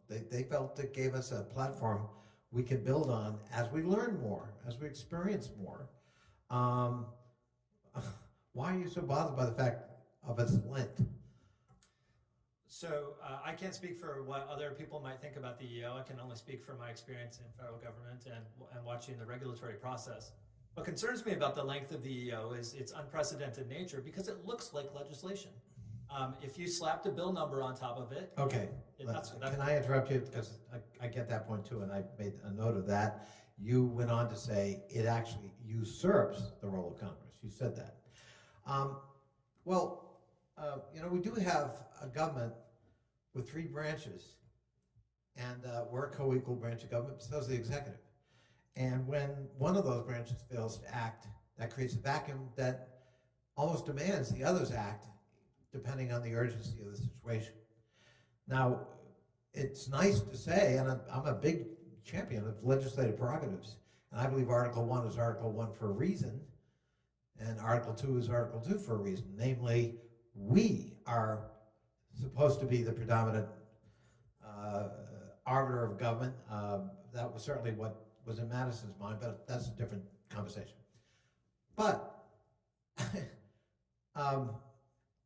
they felt it gave us a platform we could build on as we learn more, as we experience more. Why are you so bothered by the fact of its length? So I can't speak for what other people might think about the EO. I can only speak from my experience in federal government and watching the regulatory process. What concerns me about the length of the EO is its unprecedented nature because it looks like legislation. If you slapped a bill number on top of it... Okay, can I interrupt you? Because I get that point too, and I made a note of that. You went on to say it actually usurps the role of Congress. You said that. We do have a government with 3 branches, and we're a co-equal branch of government, so is the executive. And when one of those branches fails to act, that creates a vacuum that almost demands the others act, depending on the urgency of the situation. Now, it's nice to say, and I'm a big champion of legislative prerogatives, and I believe Article 1 is Article 1 for a reason, and Article 2 is Article 2 for a reason. Namely, we are supposed to be the predominant arbiter of government. That was certainly what was in Madison's mind, but that's a different conversation. But,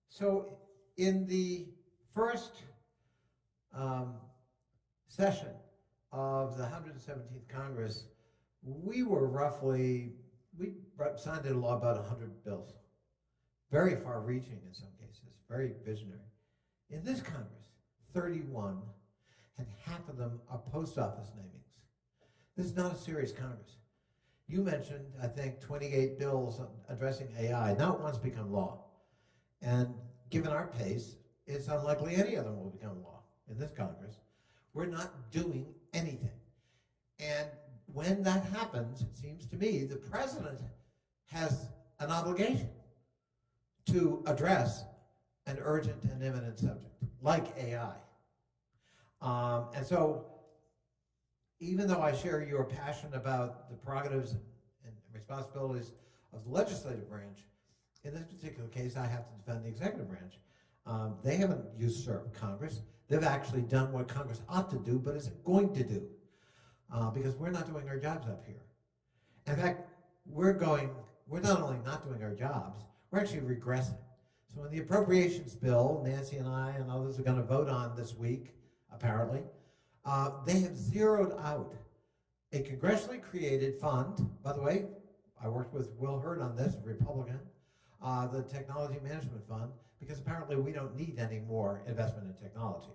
so in the first session of the 117th Congress, we signed into law about 100 bills. Very far-reaching in some cases, very visionary. In this Congress, 31, and half of them are post office namings. This is not a serious Congress. You mentioned, I think, 28 bills addressing AI. Not one's become law. And given our pace, it's unlikely any of them will become law in this Congress. We're not doing anything. And when that happens, it seems to me, the president has an obligation to address an urgent and imminent subject, like AI. And so, even though I share your passion about the prerogatives and responsibilities of the legislative branch, in this particular case, I have to defend the executive branch. They haven't usurped Congress. They've actually done what Congress ought to do, but isn't going to do, because we're not doing our jobs up here. In fact, we're not only not doing our jobs, we're actually regressing. So in the appropriations bill, Nancy and I and others are going to vote on this week, apparently, they have zeroed out a congressionally created fund. By the way, I worked with Will Hurd on this, a Republican, the Technology Management Fund, because apparently we don't need any more investment in technology.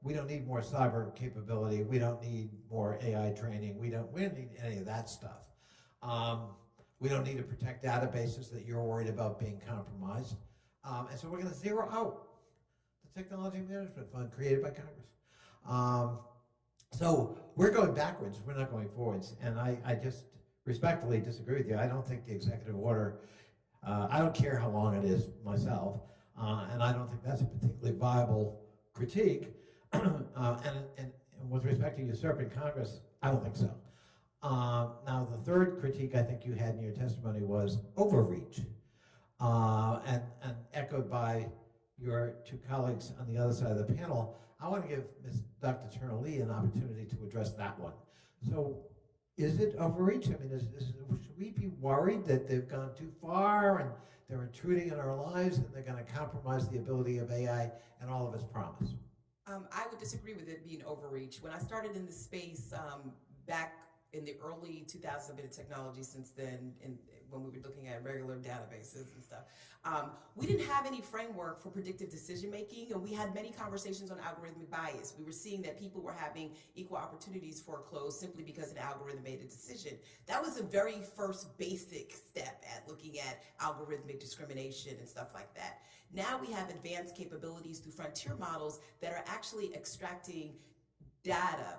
We don't need more cyber capability. We don't need more AI training. We don't need any of that stuff. We don't need to protect databases that you're worried about being compromised. And so we're going to zero out the Technology Management Fund created by Congress. So we're going backwards. We're not going forwards. And I just respectfully disagree with you. I don't think the executive order, I don't care how long it is myself, and I don't think that's a particularly viable critique. And with respect to usurping Congress, I don't think so. Now, the third critique I think you had in your testimony was overreach, and echoed by your two colleagues on the other side of the panel. I want to give Dr. Turner Lee an opportunity to address that one. So, is it overreach? I mean, should we be worried that they've gone too far and they're intruding in our lives and they're going to compromise the ability of AI and all of its promise? I would disagree with it being overreach. When I started in this space back in the early 2000s, I've been in technology since then, when we were looking at regular databases and stuff. We didn't have any framework for predictive decision making, and we had many conversations on algorithmic bias. We were seeing that people were having equal opportunities foreclosed simply because an algorithm made a decision. That was the very first basic step at looking at algorithmic discrimination and stuff like that. Now we have advanced capabilities through frontier models that are actually extracting data,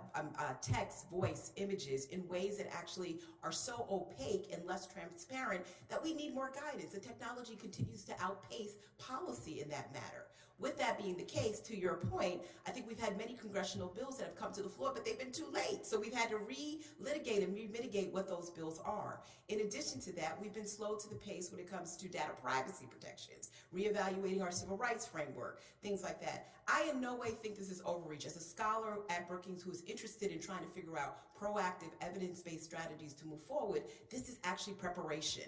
text, voice, images in ways that actually are so opaque and less transparent that we need more guidance. The technology continues to outpace policy in that matter. With that being the case, to your point, I think we've had many congressional bills that have come to the floor, but they've been too late. So we've had to re-litigate and re-mitigate what those bills are. In addition to that, we've been slow to the pace when it comes to data privacy protections, reevaluating our civil rights framework, things like that. I in no way think this is overreach. As a scholar at Brookings who is interested in trying to figure out proactive, evidence-based strategies to move forward, this is actually preparation.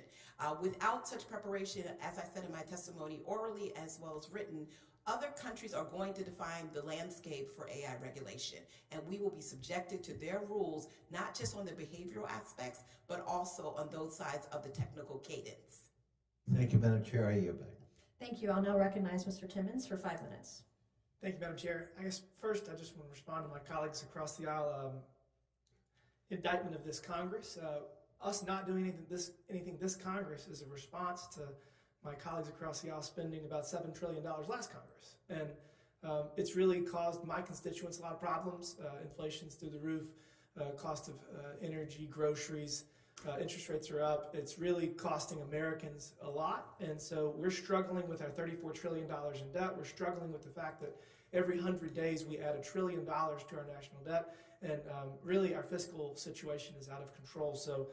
Without such preparation, as I said in my testimony, orally as well as written, other countries are going to define the landscape for AI regulation, and we will be subjected to their rules, not just on the behavioral aspects, but also on those sides of the technical cadence. Thank you, Madam Chair. I yield back. Thank you. I'll now recognize Mr. Timmons for 5 minutes. Thank you, Madam Chair. I guess first I just want to respond to my colleagues across the aisle. Indictment of this Congress. Us not doing anything this Congress is a response to my colleagues across the aisle spending about $7 trillion last Congress. And it's really caused my constituents a lot of problems. Inflation's through the roof, cost of energy, groceries, interest rates are up. It's really costing Americans a lot. And so we're struggling with our $34 trillion in debt. We're struggling with the fact that every 100 days we add $1 trillion to our national debt. And really our fiscal situation is out of control. So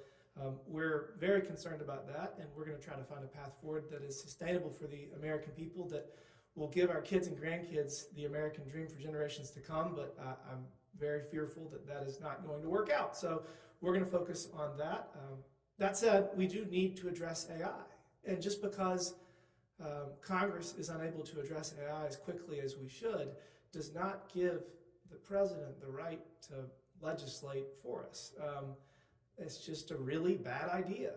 we're very concerned about that, and we're going to try to find a path forward that is sustainable for the American people, that will give our kids and grandkids the American dream for generations to come. But I'm very fearful that that is not going to work out. So we're going to focus on that. That said, we do need to address AI. And just because Congress is unable to address AI as quickly as we should does not give the president the right to legislate for us. It's just a really bad idea.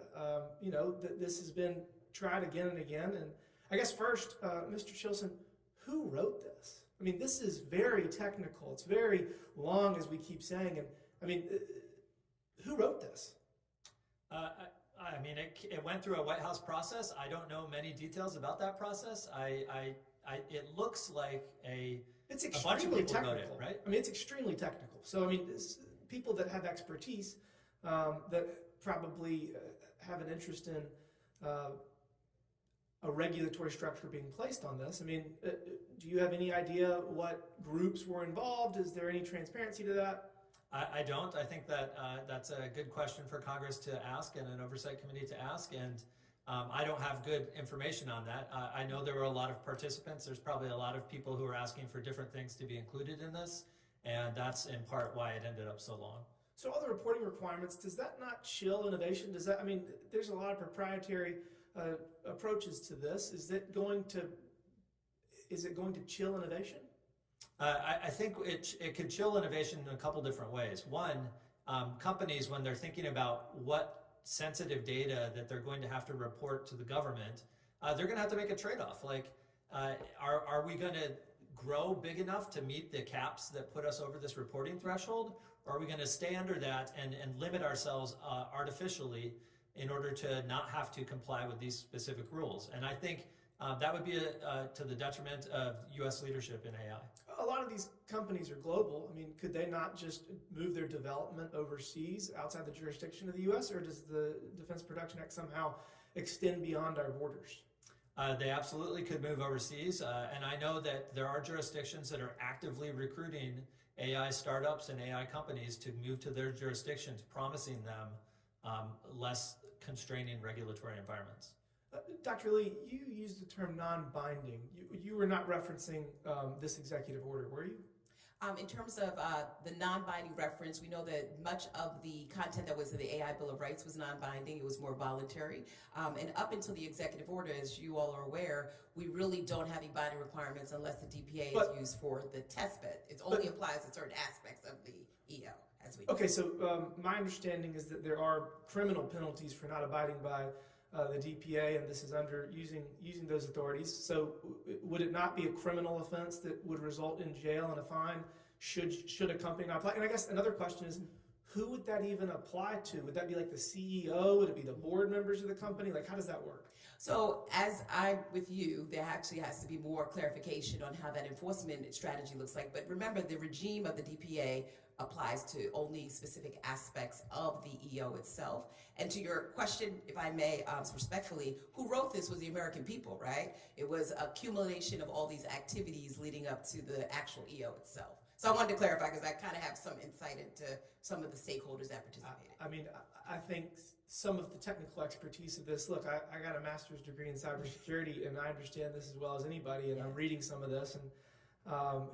This has been tried again and again. And I guess first, Mr. Chilson, who wrote this? I mean, this is very technical. It's very long, as we keep saying. And I mean, who wrote this? It went through a White House process. I don't know many details about that process. It looks like it's a bunch of extremely people technical, wrote it, right? I mean, it's extremely technical. So I mean, people that have expertise that probably have an interest in a regulatory structure being placed on this. I mean, do you have any idea what groups were involved? Is there any transparency to that? I don't. I think that that's a good question for Congress to ask and an oversight committee to ask, and I don't have good information on that. I know there were a lot of participants. There's probably a lot of people who are asking for different things to be included in this, and that's in part why it ended up so long. So all the reporting requirements, does that not chill innovation? Does that, I mean, there's a lot of proprietary approaches to this. Is it going to chill innovation? I think it could chill innovation in a couple different ways. One, companies, when they're thinking about what sensitive data that they're going to have to report to the government, they're going to have to make a trade-off. Like, are we going to grow big enough to meet the caps that put us over this reporting threshold? Or are we going to stay under that and limit ourselves artificially in order to not have to comply with these specific rules? And I think that would be to the detriment of U.S. leadership in AI. A lot of these companies are global. I mean, could they not just move their development overseas outside the jurisdiction of the U.S., or does the Defense Production Act somehow extend beyond our borders? They absolutely could move overseas, and I know that there are jurisdictions that are actively recruiting AI startups and AI companies to move to their jurisdictions, promising them less constraining regulatory environments. Dr. Lee, you used the term non-binding. You were not referencing this executive order, were you? In terms of the non-binding reference, we know that much of the content that was in the AI Bill of Rights was non-binding. It was more voluntary. And up until the executive order, as you all are aware, we really don't have any binding requirements unless the DPA is used for the test bed. It only applies to certain aspects of the EO, as we know. Okay, so my understanding is that there are criminal penalties for not abiding by the DPA, and this is under using those authorities. So would it not be a criminal offense that would result in jail and a fine should a company not apply? And I guess another question is, who would that even apply to? Would that be like the CEO? Would it be the board members of the company? Like, how does that work? So as I'm with you, there actually has to be more clarification on how that enforcement strategy looks like. But remember, the regime of the DPA applies to only specific aspects of the EO itself. And to your question, if I may, respectfully, who wrote this was the American people, right? It was a accumulation of all these activities leading up to the actual EO itself. So I wanted to clarify because I kind of have some insight into some of the stakeholders that participated. I mean, I think some of the technical expertise of this, look, I got a master's degree in cybersecurity, and I understand this as well as anybody, and I'm reading some of this, and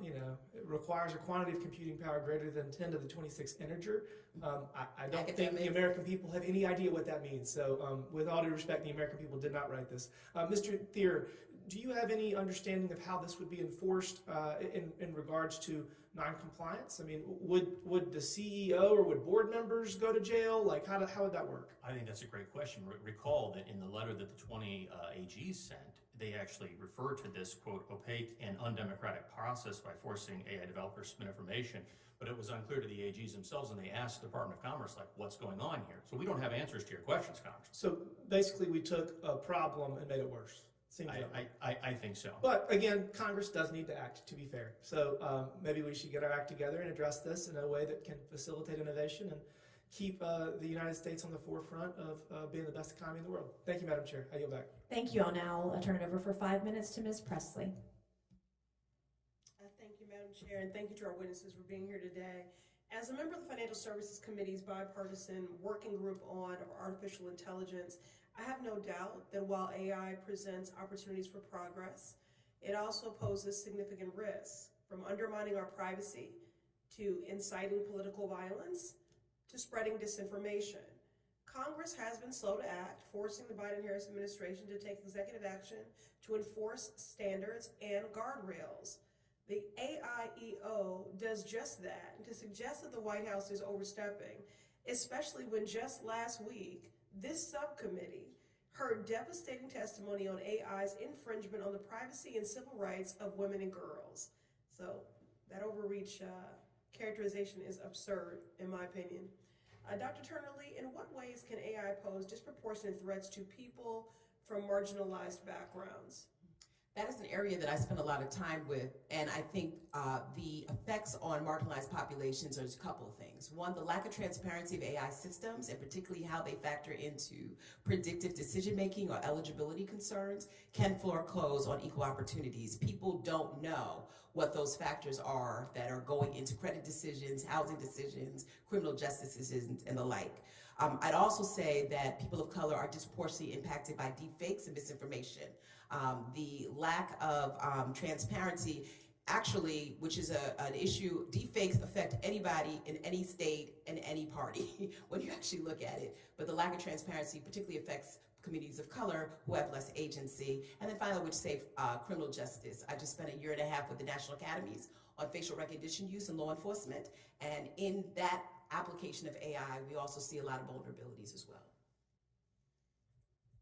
it requires a quantity of computing power greater than 10 to the 26th integer. I don't think the American people have any idea what that means. So with all due respect, the American people did not write this. Mr. Thierer, do you have any understanding of how this would be enforced in regards to non-compliance? I mean, would the CEO or would board members go to jail? Like, how would that work? I think that's a great question. Recall that in the letter that the 20 AGs sent, they actually refer to this, quote, opaque and undemocratic process by forcing AI developers to submit information, but it was unclear to the AGs themselves, and they asked the Department of Commerce, like, what's going on here? So we don't have answers to your questions, Congressman. So basically we took a problem and made it worse. I think so. But again, Congress does need to act, to be fair. So maybe we should get our act together and address this in a way that can facilitate innovation and keep the United States on the forefront of being the best economy in the world. Thank you, Madam Chair. I yield back. Thank you. I'll now turn it over for 5 minutes to Ms. Presley. Thank you, Madam Chair, and thank you to our witnesses for being here today. As a member of the Financial Services Committee's bipartisan working group on artificial intelligence, I have no doubt that while AI presents opportunities for progress, it also poses significant risks, from undermining our privacy to inciting political violence, to spreading disinformation. Congress has been slow to act, forcing the Biden-Harris administration to take executive action to enforce standards and guardrails. The AIEO does just that, and to suggest that the White House is overstepping, especially when just last week, this subcommittee heard devastating testimony on AI's infringement on the privacy and civil rights of women and girls. So that overreach characterization is absurd, in my opinion. Dr. Turner Lee, in what ways can AI pose disproportionate threats to people from marginalized backgrounds? That is an area that I spend a lot of time with, and I think the effects on marginalized populations are a couple of things. One, the lack of transparency of AI systems, and particularly how they factor into predictive decision-making or eligibility concerns, can foreclose on equal opportunities. People don't know what those factors are that are going into credit decisions, housing decisions, criminal justice decisions, and the like. I'd also say that people of color are disproportionately impacted by deepfakes and misinformation. The lack of transparency, actually, which is an issue, deepfakes affect anybody in any state and any party when you actually look at it. But the lack of transparency particularly affects communities of color who have less agency. And then finally, which say criminal justice. I just spent a year and a half with the National Academies on facial recognition use in law enforcement. And in that application of AI, we also see a lot of vulnerabilities as well.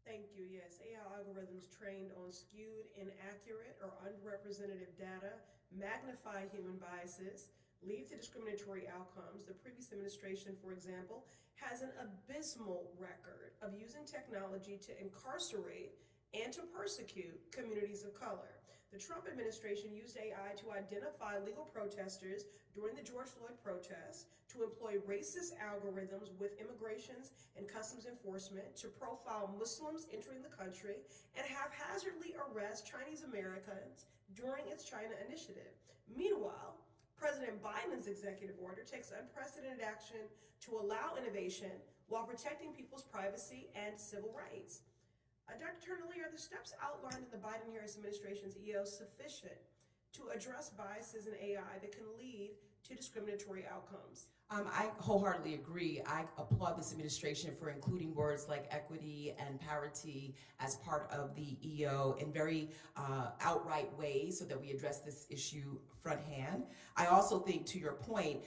Thank you. Yes, AI algorithms trained on skewed, inaccurate, or underrepresented data magnify human biases, lead to discriminatory outcomes. The previous administration, for example, has an abysmal record of using technology to incarcerate and to persecute communities of color. The Trump administration used AI to identify legal protesters during the George Floyd protests, to employ racist algorithms with immigrations and customs enforcement, to profile Muslims entering the country, and haphazardly arrest Chinese Americans during its China initiative. Meanwhile, President Biden's executive order takes unprecedented action to allow innovation while protecting people's privacy and civil rights. Dr. Turner Lee, are the steps outlined in the Biden-Harris administration's EO sufficient to address biases in AI that can lead to discriminatory outcomes? I wholeheartedly agree. I applaud this administration for including words like equity and parity as part of the EO in very outright ways so that we address this issue front hand. I also think, to your point,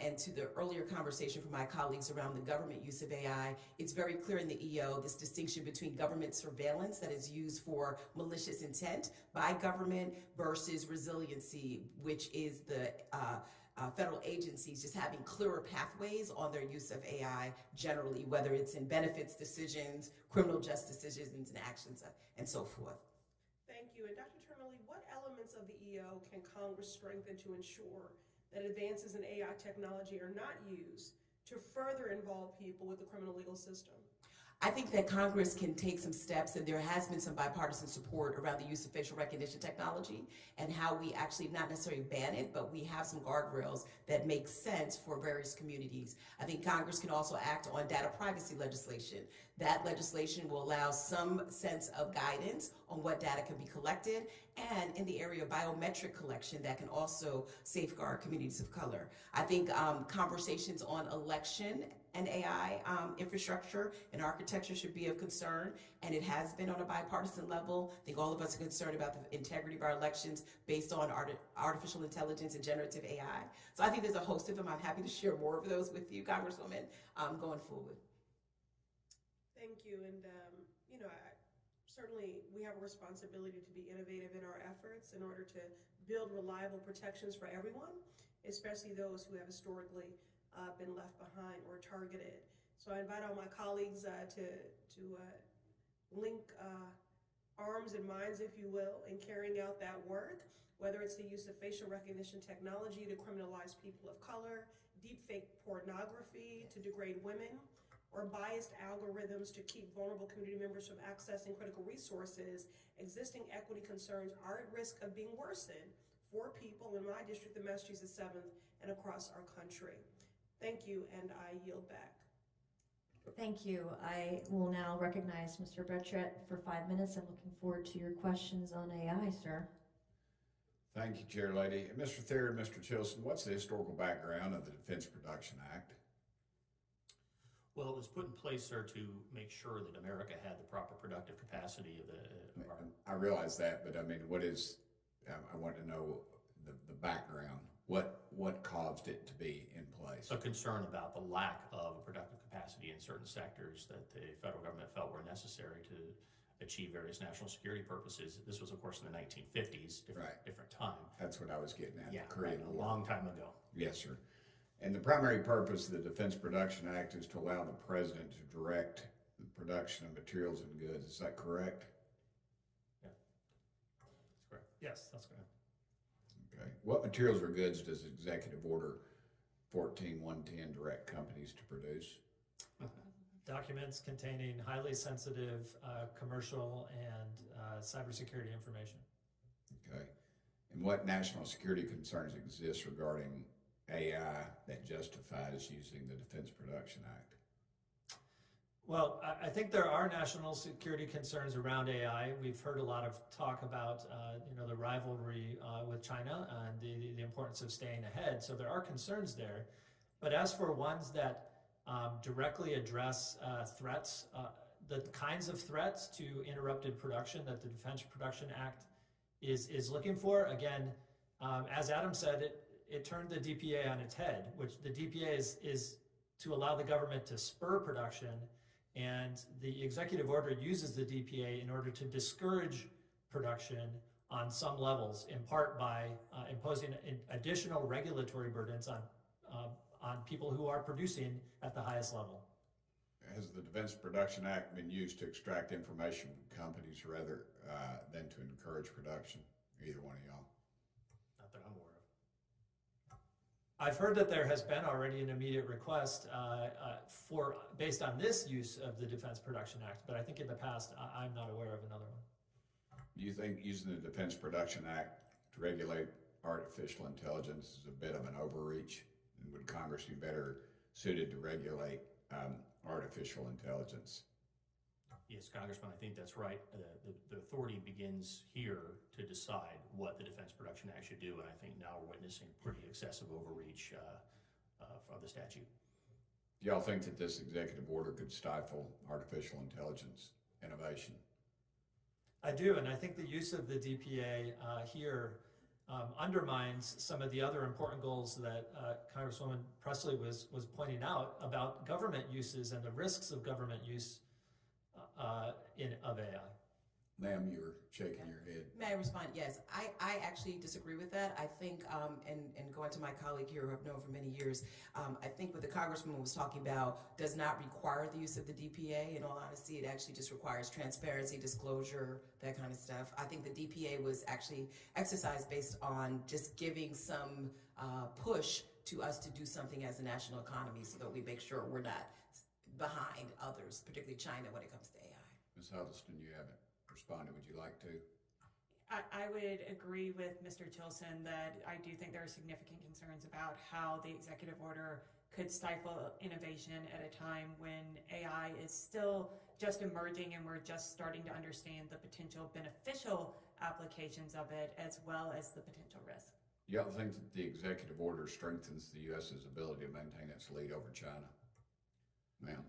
and to the earlier conversation from my colleagues around the government use of AI, it's very clear in the EO this distinction between government surveillance that is used for malicious intent by government versus resiliency, which is the federal agencies just having clearer pathways on their use of AI generally, whether it's in benefits decisions, criminal justice decisions and actions, and so forth. Thank you. And Dr. Turner Lee, what elements of the EO can Congress strengthen to ensure that advances in AI technology are not used to further involve people with the criminal legal system? I think that Congress can take some steps, and there has been some bipartisan support around the use of facial recognition technology and how we actually not necessarily ban it, but we have some guardrails that make sense for various communities. I think Congress can also act on data privacy legislation. That legislation will allow some sense of guidance on what data can be collected, and in the area of biometric collection that can also safeguard communities of color. I think conversations on election and AI infrastructure and architecture should be of concern, and it has been on a bipartisan level. I think all of us are concerned about the integrity of our elections based on artificial intelligence and generative AI. So I think there's a host of them. I'm happy to share more of those with you, Congresswoman, going forward. Thank you. And, certainly we have a responsibility to be innovative in our efforts in order to build reliable protections for everyone, especially those who have historically been left behind or targeted. So I invite all my colleagues to link arms and minds, if you will, in carrying out that work, whether it's the use of facial recognition technology to criminalize people of color, deepfake pornography to degrade women, or biased algorithms to keep vulnerable community members from accessing critical resources. Existing equity concerns are at risk of being worsened for people in my district, the Massachusetts 7th, and across our country. Thank you, and I yield back. Thank you. I will now recognize Mr. Bretrett for 5 minutes. I'm looking forward to your questions on AI, sir. Thank you, Chair Lady. Mr. Thierer and Mr. Chilson, what's the historical background of the Defense Production Act? Well, it was put in place, sir, to make sure that America had the proper productive capacity of our. I realize that, but I mean, I want to know the background. What caused it to be in place? A concern about the lack of productive capacity in certain sectors that the federal government felt were necessary to achieve various national security purposes. This was, of course, in the 1950s, different time. That's what I was getting at. Yeah, the Korean a War. long time ago. Yes, sir. And the primary purpose of the Defense Production Act is to allow the President to direct the production of materials and goods. Is that correct? Yeah, that's correct. Yes, that's correct. Okay. What materials or goods does Executive Order 14110 direct companies to produce? Documents containing highly sensitive commercial and cybersecurity information. Okay. And what national security concerns exist regarding AI that justifies using the Defense Production Act? Well, I think there are national security concerns around AI. We've heard a lot of talk about, the rivalry with China and the importance of staying ahead. So there are concerns there. But as for ones that directly address threats, the kinds of threats to interrupted production that the Defense Production Act is looking for, again, as Adam said, it turned the DPA on its head, which the DPA is to allow the government to spur production, and the executive order uses the DPA in order to discourage production on some levels, in part by imposing additional regulatory burdens on people who are producing at the highest level. Has the Defense Production Act been used to extract information from companies rather than to encourage production? Either one of y'all? Not that I'm aware of. I've heard that there has been already an immediate request based on this use of the Defense Production Act, but I think in the past I'm not aware of another one. Do you think using the Defense Production Act to regulate artificial intelligence is a bit of an overreach? And would Congress be better suited to regulate artificial intelligence? Yes, Congressman, I think that's right. The authority begins here to decide what the Defense Production Act should do, and I think now we're witnessing pretty excessive overreach of the statute. Do y'all think that this executive order could stifle artificial intelligence innovation? I do, and I think the use of the DPA here undermines some of the other important goals that Congresswoman Presley was pointing out about government uses and the risks of government use of AI. Ma'am, you were shaking your head. May I respond? Yes, I actually disagree with that. I think, and going to my colleague here who I've known for many years, I think what the Congressman was talking about does not require the use of the DPA. In all honesty, it actually just requires transparency, disclosure, that kind of stuff. I think the DPA was actually exercised based on just giving some push to us to do something as a national economy so that we make sure we're not behind others, particularly China, when it comes to AI. Ms. Huddleston, you haven't responded. Would you like to? I would agree with Mr. Chilson that I do think there are significant concerns about how the executive order could stifle innovation at a time when AI is still just emerging and we're just starting to understand the potential beneficial applications of it as well as the potential risk. Y'all think that the executive order strengthens the U.S.'s ability to maintain its lead over China? Ma'am?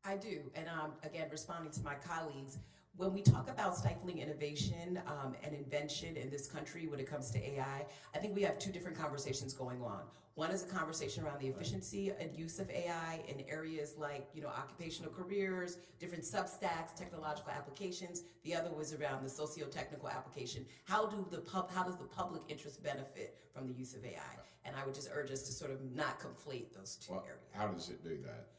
I do, and again, responding to my colleagues, when we talk about stifling innovation and invention in this country when it comes to AI, I think we have two different conversations going on. One is a conversation around the efficiency and use of AI in areas like, occupational careers, different substacks, technological applications. The other was around the socio-technical application. How does the public interest benefit from the use of AI? And I would just urge us to sort of not conflate those two areas. How does it do that?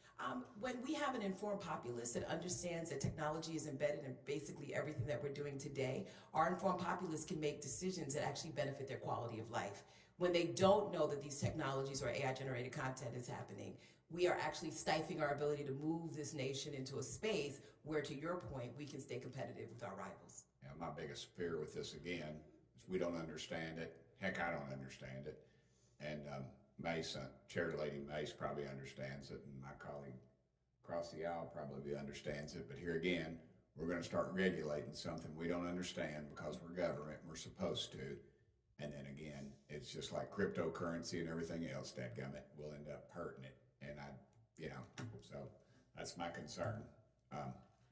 When we have an informed populace that understands that technology is embedded in basically everything that we're doing today, our informed populace can make decisions that actually benefit their quality of life. When they don't know that these technologies or AI-generated content is happening, we are actually stifling our ability to move this nation into a space where, to your point, we can stay competitive with our rivals. Yeah, my biggest fear with this, again, is we don't understand it. Heck, I don't understand it. And Mace, Chair Lady Mace probably understands it, and my colleague across the aisle probably understands it. But here again, we're going to start regulating something we don't understand because we're government and we're supposed to. And then again, it's just like cryptocurrency and everything else, dadgummit, will end up hurting it. And so that's my concern.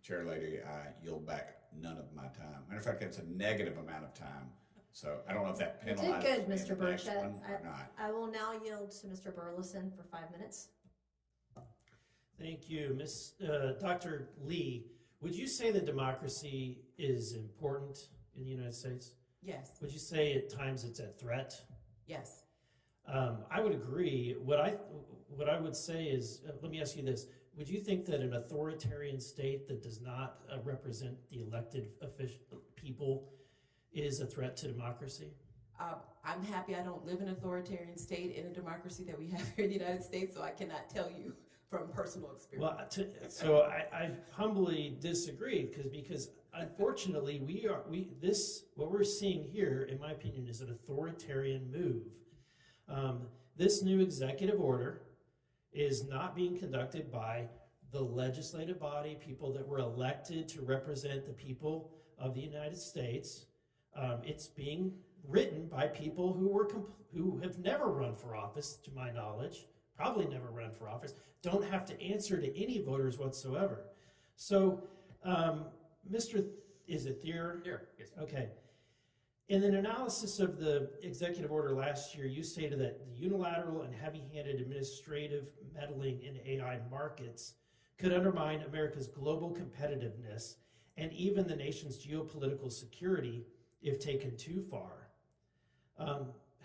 Chair Lady, I yield back none of my time. Matter of fact, it's a negative amount of time. So I don't know if that You penalizes did good, me Mr. in the next Burchett. one or not. I will now yield to Mr. Burleson for 5 minutes. Thank you. Dr. Lee, would you say that democracy is important in the United States? Yes, Would you say at times it's a threat? yes. I would agree. What I would say is, let me ask you this. Would you think that an authoritarian state that does not represent the elected people is a threat to democracy? I'm happy I don't live in an authoritarian state in a democracy that we have here in the United States, so I cannot tell you from personal experience. Well, so I humbly disagree because unfortunately what we're seeing here, in my opinion, is an authoritarian move. This new executive order is not being conducted by the legislative body, people that were elected to represent the people of the United States. It's being written by people who have never run for office, to my knowledge, probably never run for office, don't have to answer to any voters whatsoever. So, is it Thierer? Here, yes. Okay. In an analysis of the executive order last year, you stated that the unilateral and heavy-handed administrative meddling in AI markets could undermine America's global competitiveness and even the nation's geopolitical security if taken too far.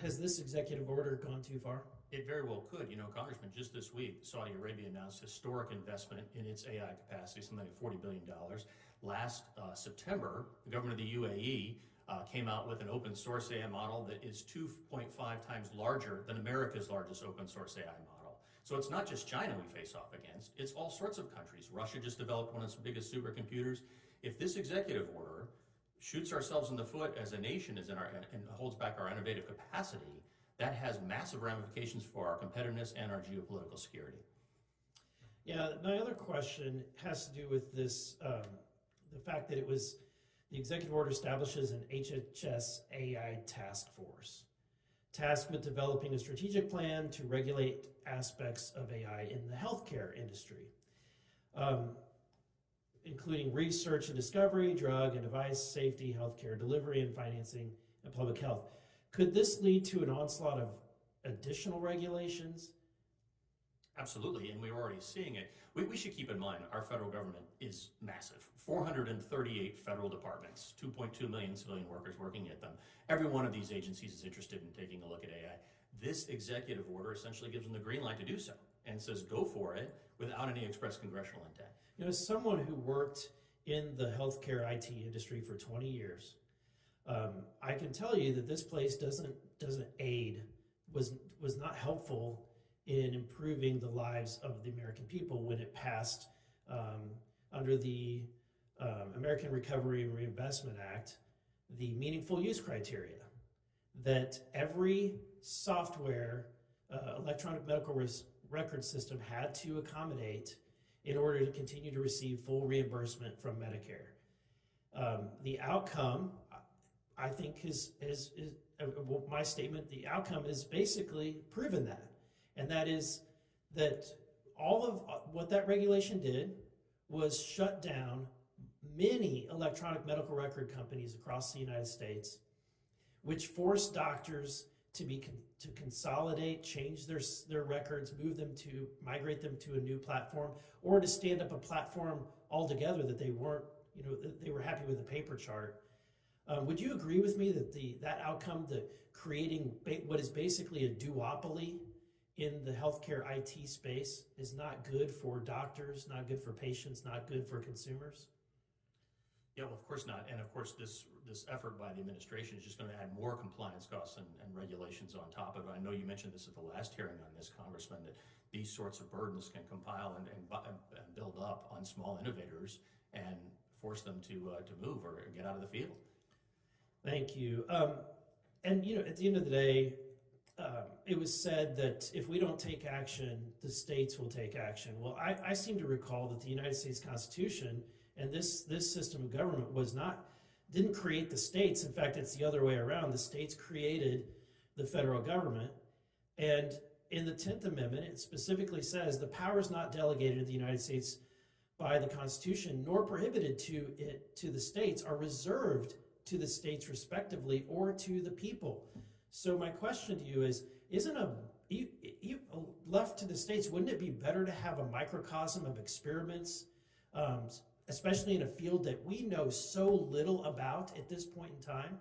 Has this executive order gone too far? It very well could. You know, Congressman, just this week, Saudi Arabia announced historic investment in its AI capacity, something like $40 billion. Last September, the government of the UAE came out with an open source AI model that is 2.5 times larger than America's largest open source AI model. So it's not just China we face off against, it's all sorts of countries. Russia just developed one of its biggest supercomputers. If this executive order shoots ourselves in the foot as a nation and holds back our innovative capacity, that has massive ramifications for our competitiveness and our geopolitical security. Yeah, my other question has to do with this, the fact that the executive order establishes an HHS AI task force, tasked with developing a strategic plan to regulate aspects of AI in the healthcare industry, including research and discovery, drug and device safety, healthcare delivery and financing, and public health. Could this lead to an onslaught of additional regulations? Absolutely, and we're already seeing it. We should keep in mind our federal government is massive. 438 federal departments, 2.2 million civilian workers working at them. Every one of these agencies is interested in taking a look at AI. This executive order essentially gives them the green light to do so and says go for it without any express congressional intent. You know, as someone who worked in the healthcare IT industry for 20 years, I can tell you that this place doesn't aid, was not helpful in improving the lives of the American people when it passed under the American Recovery and Reinvestment Act, the meaningful use criteria, that every software electronic medical record system had to accommodate in order to continue to receive full reimbursement from Medicare. The outcome, I think, is my statement, the outcome is basically proven that. And that is that all of what that regulation did was shut down many electronic medical record companies across the United States, which forced doctors to consolidate, change their records, migrate them to a new platform, or to stand up a platform altogether that they weren't, they were happy with the paper chart. Would you agree with me that that outcome, creating what is basically a duopoly in the healthcare IT space, is not good for doctors, not good for patients, not good for consumers? Yeah, well, of course not. And of course, this effort by the administration is just going to add more compliance costs and regulations on top of it. I know you mentioned this at the last hearing on this, Congressman, that these sorts of burdens can compile and build up on small innovators and force them to move or get out of the field. Thank you. And at the end of the day, it was said that if we don't take action, the states will take action. Well, I seem to recall that the United States Constitution and this system of government was not didn't create the states. In fact, it's the other way around. The states created the federal government. And in the 10th Amendment, it specifically says the powers not delegated to the United States by the Constitution, nor prohibited to the states, are reserved to the states respectively or to the people. So my question to you is, left to the states, wouldn't it be better to have a microcosm of experiments, especially in a field that we know so little about at this point in time?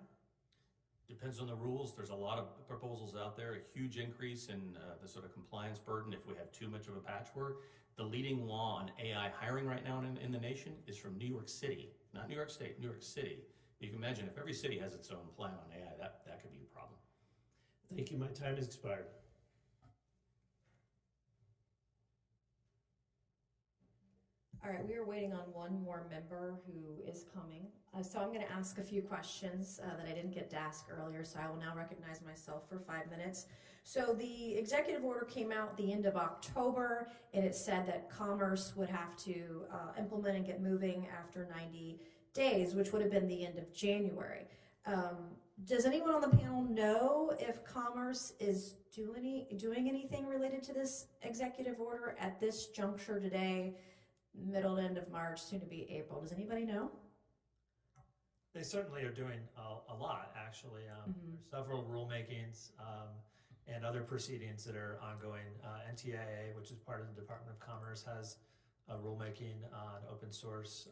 Depends on the rules. There's a lot of proposals out there, a huge increase in the sort of compliance burden if we have too much of a patchwork. The leading law on AI hiring right now in the nation is from New York City, not New York State, New York City. You can imagine if every city has its own plan on AI, that could be a problem. Thank you. My time has expired. All right, we are waiting on one more member who is coming. So I'm going to ask a few questions that I didn't get to ask earlier, so I will now recognize myself for 5 minutes. So the executive order came out the end of October, and it said that Commerce would have to implement and get moving after 90 days, which would have been the end of January. Does anyone on the panel know if Commerce is doing anything related to this executive order at this juncture today? Middle to end of March, soon to be April. Does anybody know? They certainly are doing a lot, actually. There's several rulemakings and other proceedings that are ongoing. NTIA, which is part of the Department of Commerce, has a rulemaking on open source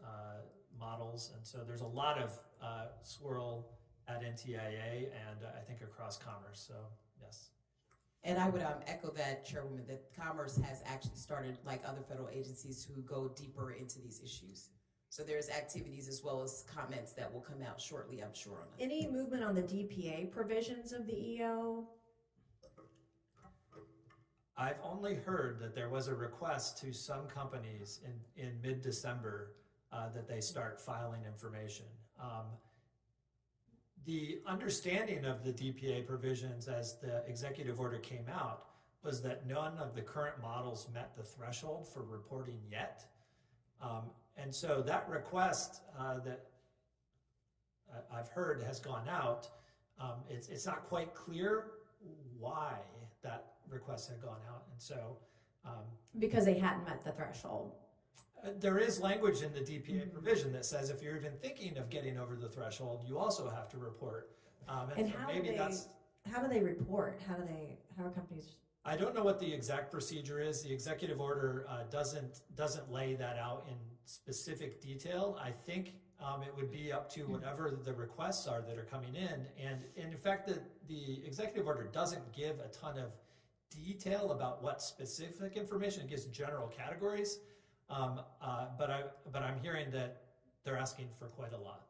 models. And so there's a lot of swirl at NTIA and I think across Commerce. So, yes. And I would echo that, Chairwoman, that Commerce has actually started, like other federal agencies, who go deeper into these issues. So there's activities as well as comments that will come out shortly, I'm sure. On that. Any movement on the DPA provisions of the EO? I've only heard that there was a request to some companies in mid-December that they start filing information. The understanding of the DPA provisions as the executive order came out was that none of the current models met the threshold for reporting yet. And so that request that I've heard has gone out. It's not quite clear why that request had gone out. And so Because they hadn't met the threshold. There is language in the DPA provision that says if you're even thinking of getting over the threshold, you also have to report. And so how maybe how do they report? How are companies? I don't know what the exact procedure is. The executive order doesn't lay that out in specific detail. I think it would be up to whatever the requests are that are coming in. And in fact, the executive order doesn't give a ton of detail about what specific information. It gives general categories. But I'm hearing that they're asking for quite a lot.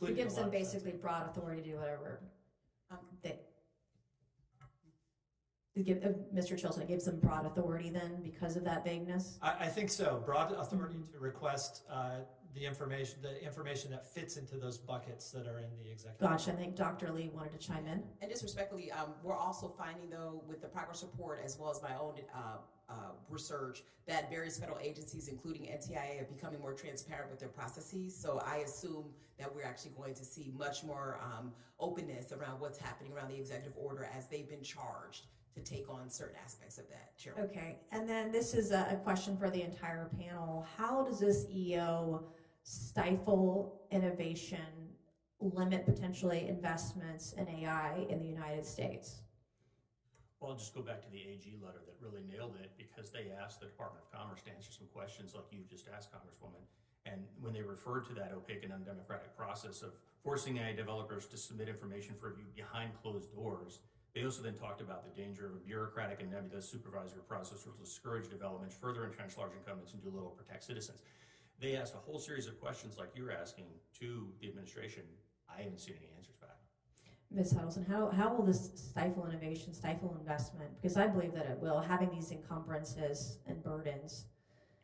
It gives them basically broad authority to do whatever Mr. Chilson, it gives them broad authority then because of that vagueness? I think so. Broad authority to request the information that fits into those buckets that are in the executive. Gotcha. I think Dr. Lee wanted to chime in. And just respectfully, we're also finding, though, with the progress report as well as my own research, that various federal agencies, including NTIA, are becoming more transparent with their processes. So I assume that we're actually going to see much more openness around what's happening around the executive order as they've been charged to take on certain aspects of that, Chair. Okay, and then this is a question for the entire panel. How does this EO stifle innovation, limit potentially investments in AI in the United States? Well, I'll just go back to the AG letter that really nailed it, because they asked the Department of Commerce to answer some questions like you just asked, Congresswoman. And when they referred to that opaque and undemocratic process of forcing AI developers to submit information for review behind closed doors, they also then talked about the danger of a bureaucratic and nebulous supervisory process which will discourage development, further entrench large incumbents, and do little to protect citizens. They asked a whole series of questions like you're asking to the administration. I haven't seen any answers back. Ms. Huddleston, how will this stifle innovation, stifle investment? Because I believe that it will, having these encumbrances and burdens.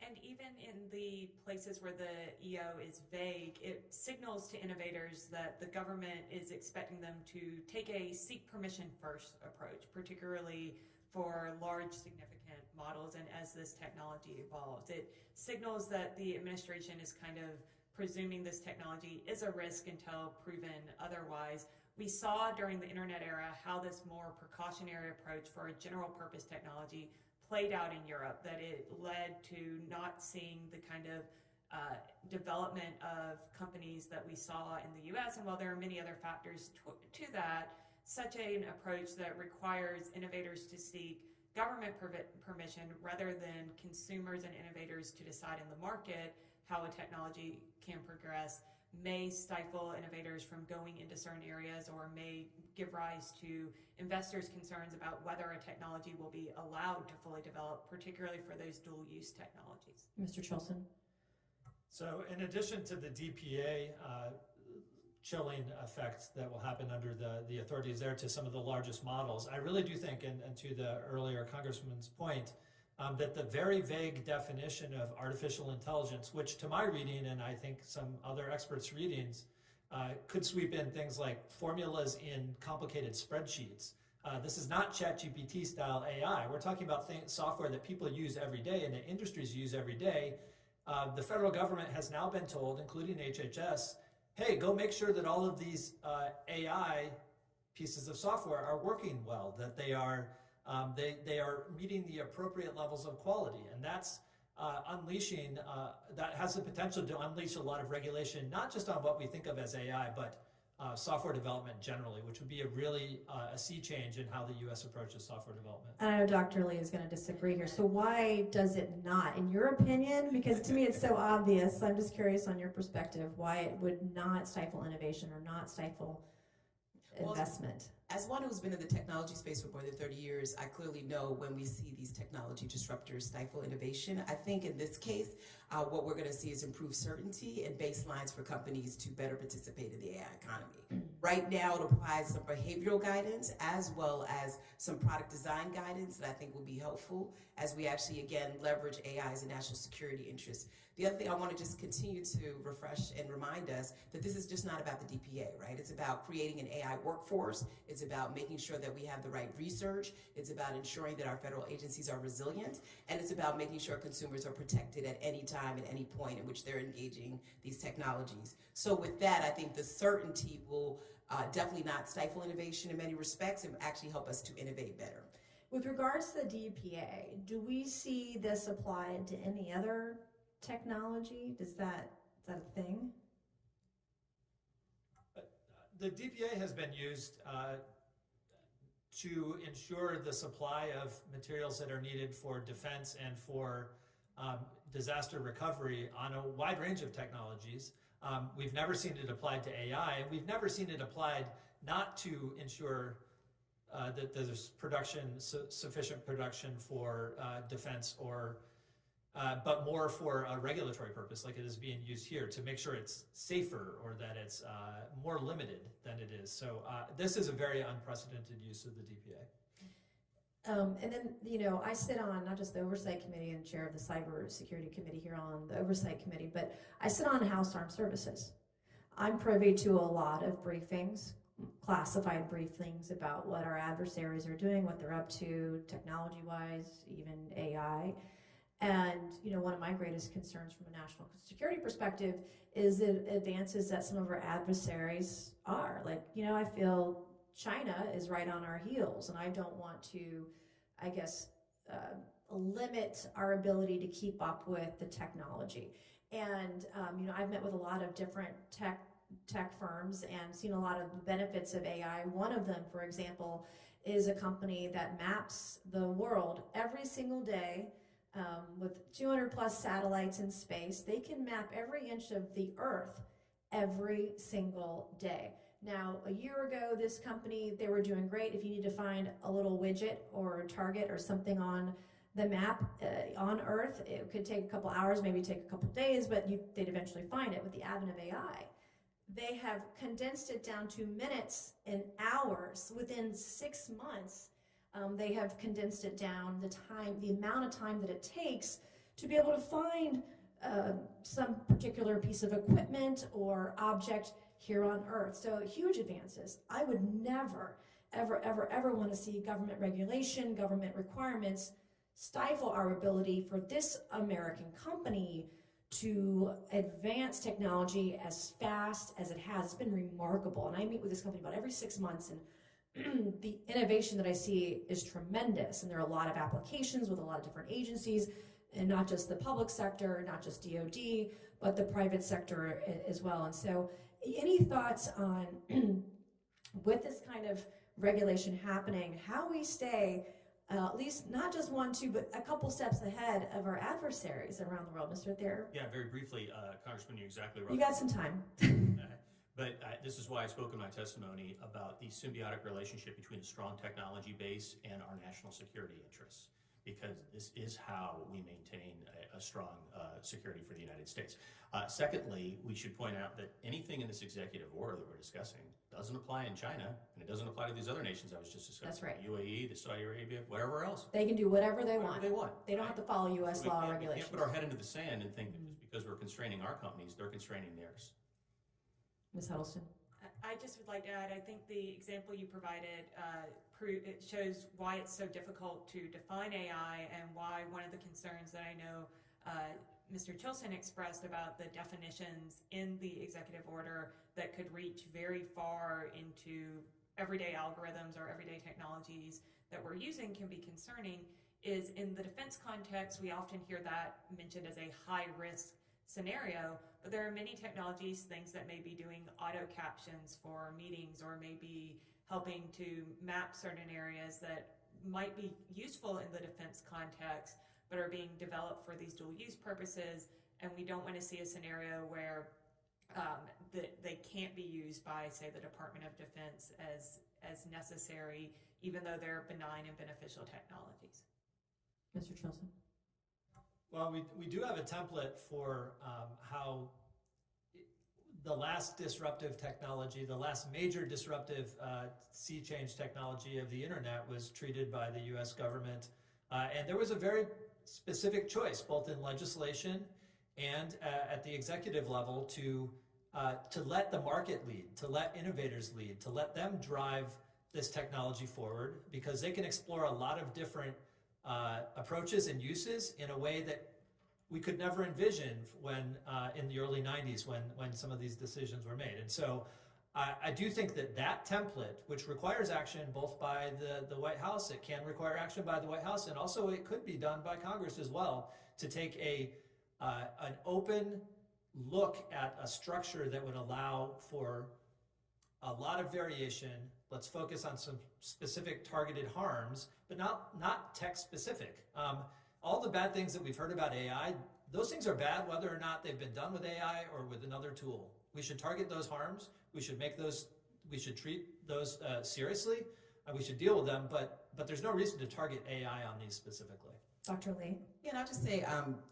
And even in the places where the EO is vague, it signals to innovators that the government is expecting them to take a seek permission first approach, particularly for large, significant models and as this technology evolves. It signals that the administration is kind of presuming this technology is a risk until proven otherwise. We saw during the internet era how this more precautionary approach for a general purpose technology played out in Europe, that it led to not seeing the kind of development of companies that we saw in the US. And while there are many other factors to that, such an approach that requires innovators to seek government permission rather than consumers and innovators to decide in the market how a technology can progress may stifle innovators from going into certain areas, or may give rise to investors' concerns about whether a technology will be allowed to fully develop, particularly for those dual-use technologies. Mr. Chilson? So in addition to the DPA chilling effect that will happen under the authorities there to some of the largest models, I really do think, and to the earlier Congressman's point, that the very vague definition of artificial intelligence, which to my reading, and I think some other experts' readings, could sweep in things like formulas in complicated spreadsheets. This is not ChatGPT style AI. We're talking about software that people use every day and that industries use every day. The federal government has now been told, including HHS, hey, go make sure that all of these AI pieces of software are working well, that they are meeting the appropriate levels of quality. And that's unleashing, that has the potential to unleash a lot of regulation, not just on what we think of as AI, but software development generally, which would be a sea change in how the U.S. approaches software development. I know Dr. Lee is going to disagree here. So why does it not, in your opinion? Because to me it's so obvious. I'm just curious on your perspective why it would not stifle innovation or not stifle investment. As one who's been in the technology space for more than 30 years, I clearly know when we see these technology disruptors stifle innovation. I think in this case, what we're going to see is improved certainty and baselines for companies to better participate in the AI economy. Right now, it'll provide some behavioral guidance as well as some product design guidance that I think will be helpful as we actually, again, leverage AI as a national security interest. The other thing I want to just continue to refresh and remind us that this is just not about the DPA, right? It's about creating an AI workforce. It's about making sure that we have the right research. It's about ensuring that our federal agencies are resilient. And it's about making sure consumers are protected at any time, at any point in which they're engaging these technologies. So with that, I think the certainty will definitely not stifle innovation in many respects and actually help us to innovate better. With regards to the DPA, do we see this applied to any other technology? Is that a thing? The DPA has been used to ensure the supply of materials that are needed for defense and for disaster recovery on a wide range of technologies. We've never seen it applied to AI, and we've never seen it applied not to ensure that there's sufficient production for defense or but more for a regulatory purpose, like it is being used here, to make sure it's safer or that it's more limited than it is. So this is a very unprecedented use of the DPA. And then, I sit on not just the Oversight Committee and chair of the Cybersecurity Committee here on the Oversight Committee, but I sit on House Armed Services. I'm privy to a lot of briefings, classified briefings about what our adversaries are doing, what they're up to technology-wise, even AI. And, one of my greatest concerns from a national security perspective is the advances that some of our adversaries are. Like, I feel China is right on our heels, and I don't want to, limit our ability to keep up with the technology. And, I've met with a lot of different tech firms and seen a lot of the benefits of AI. One of them, for example, is a company that maps the world every single day. With 200 plus satellites in space, they can map every inch of the Earth every single day. Now, a year ago, this company, they were doing great. If you need to find a little widget or a target or something on the map on Earth, it could take a couple hours, maybe take a couple days, but they'd eventually find it. With the advent of AI, they have condensed it down to minutes and hours. Within 6 months, they have condensed it down, the amount of time that it takes to be able to find some particular piece of equipment or object here on Earth. So huge advances. I would never, ever, ever, ever want to see government regulation, government requirements stifle our ability for this American company to advance technology as fast as it has. It's been remarkable. And I meet with this company about every 6 months, and the innovation that I see is tremendous. And there are a lot of applications with a lot of different agencies, and not just the public sector, not just DoD, but the private sector as well. And so any thoughts on, with this kind of regulation happening, how we stay at least not just 1, 2, but a couple steps ahead of our adversaries around the world? Mr. Thierer? Yeah, very briefly, Congressman, you're exactly right. You got some time. But this is why I spoke in my testimony about the symbiotic relationship between a strong technology base and our national security interests, because this is how we maintain a strong security for the United States. Secondly, we should point out that anything in this executive order that we're discussing doesn't apply in China, and it doesn't apply to these other nations I was just discussing. That's right. The UAE, the Saudi Arabia, whatever else. They can do whatever they want. They want. They don't have to follow U.S. So law we regulations. can't put our head into the sand and think that just because we're constraining our companies, they're constraining theirs. Ms. Huddleston? I just would like to add, I think the example you provided it shows why it's so difficult to define AI, and why one of the concerns that I know Mr. Chilson expressed about the definitions in the executive order that could reach very far into everyday algorithms or everyday technologies that we're using can be concerning, is in the defense context, we often hear that mentioned as a high-risk scenario, but there are many technologies, things that may be doing auto captions for meetings, or maybe helping to map certain areas that might be useful in the defense context, but are being developed for these dual use purposes, and we don't want to see a scenario where they can't be used by, say, the Department of Defense as necessary, even though they're benign and beneficial technologies. Mr. Chilson? Well, we do have a template for how the last disruptive technology, the last major disruptive sea change technology of the internet was treated by the US government. And there was a very specific choice, both in legislation and at the executive level, to let the market lead, to let innovators lead, to let them drive this technology forward, because they can explore a lot of different approaches and uses in a way that we could never envision when in the early 90s when some of these decisions were made. And so I do think that template, which requires action both by the White House, it can require action by the White House, and also it could be done by Congress as well, to take an open look at a structure that would allow for a lot of variation. Let's focus on some specific targeted harms, but not tech specific. All the bad things that we've heard about AI, those things are bad whether or not they've been done with AI or with another tool. We should target those harms. We should treat those seriously. We should deal with them, but there's no reason to target AI on these specifically. Dr. Lee? Yeah, and I'll just say,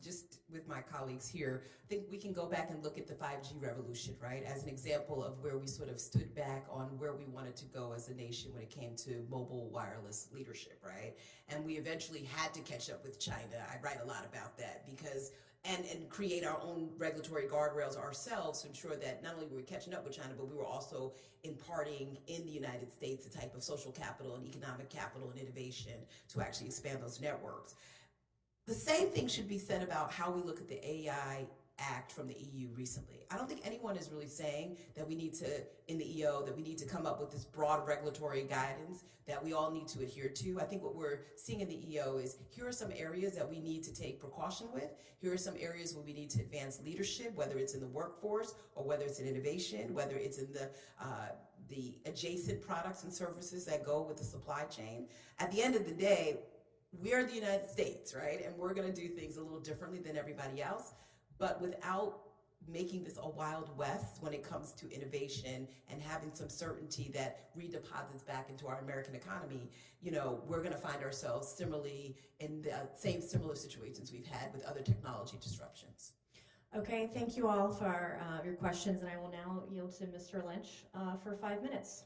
just with my colleagues here, I think we can go back and look at the 5G revolution, right, as an example of where we sort of stood back on where we wanted to go as a nation when it came to mobile wireless leadership, right? And we eventually had to catch up with China. I write a lot about that because, and create our own regulatory guardrails ourselves to ensure that not only were we catching up with China, but we were also imparting in the United States the type of social capital and economic capital and innovation to actually expand those networks. The same thing should be said about how we look at the AI Act from the EU recently. I don't think anyone is really saying that we need to, in the EO, that we need to come up with this broad regulatory guidance that we all need to adhere to. I think what we're seeing in the EO is here are some areas that we need to take precaution with. Here are some areas where we need to advance leadership, whether it's in the workforce or whether it's in innovation, whether it's in the adjacent products and services that go with the supply chain. At the end of the day, we're the United States, right? And we're going to do things a little differently than everybody else, but without making this a wild west when it comes to innovation and having some certainty that redeposits back into our American economy, you know, we're going to find ourselves similarly in the same similar situations we've had with other technology disruptions. Okay, thank you all for your questions, and I will now yield to Mr. Lynch for 5 minutes.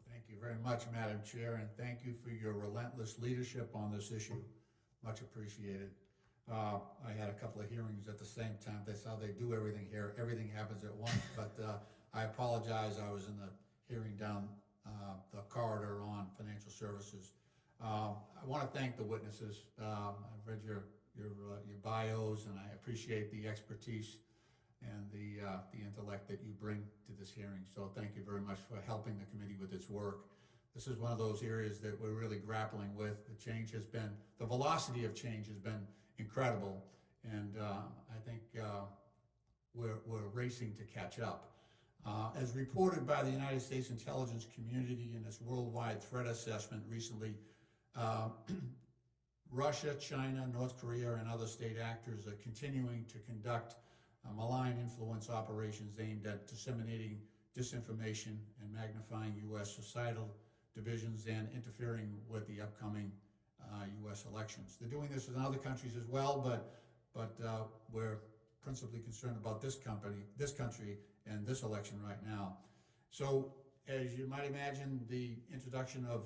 Thank you very much, Madam Chair, and thank you for your relentless leadership on this issue. Much appreciated. I had a couple of hearings at the same time. That's how they do everything here. Everything happens at once, but I apologize. I was in the hearing down the corridor on financial services. I want to thank the witnesses. I've read your your bios, and I appreciate the expertise and the intellect that you bring to this hearing. So thank you very much for helping the committee with its work. This is one of those areas that we're really grappling with. The velocity of change has been incredible, and I think we're racing to catch up. As reported by the United States intelligence community in its worldwide threat assessment recently, Russia, China, North Korea, and other state actors are continuing to conduct malign influence operations aimed at disseminating disinformation and magnifying U.S. societal divisions and interfering with the upcoming U.S. elections. They're doing this in other countries as well, but we're principally concerned about this country and this election right now. So, as you might imagine, the introduction of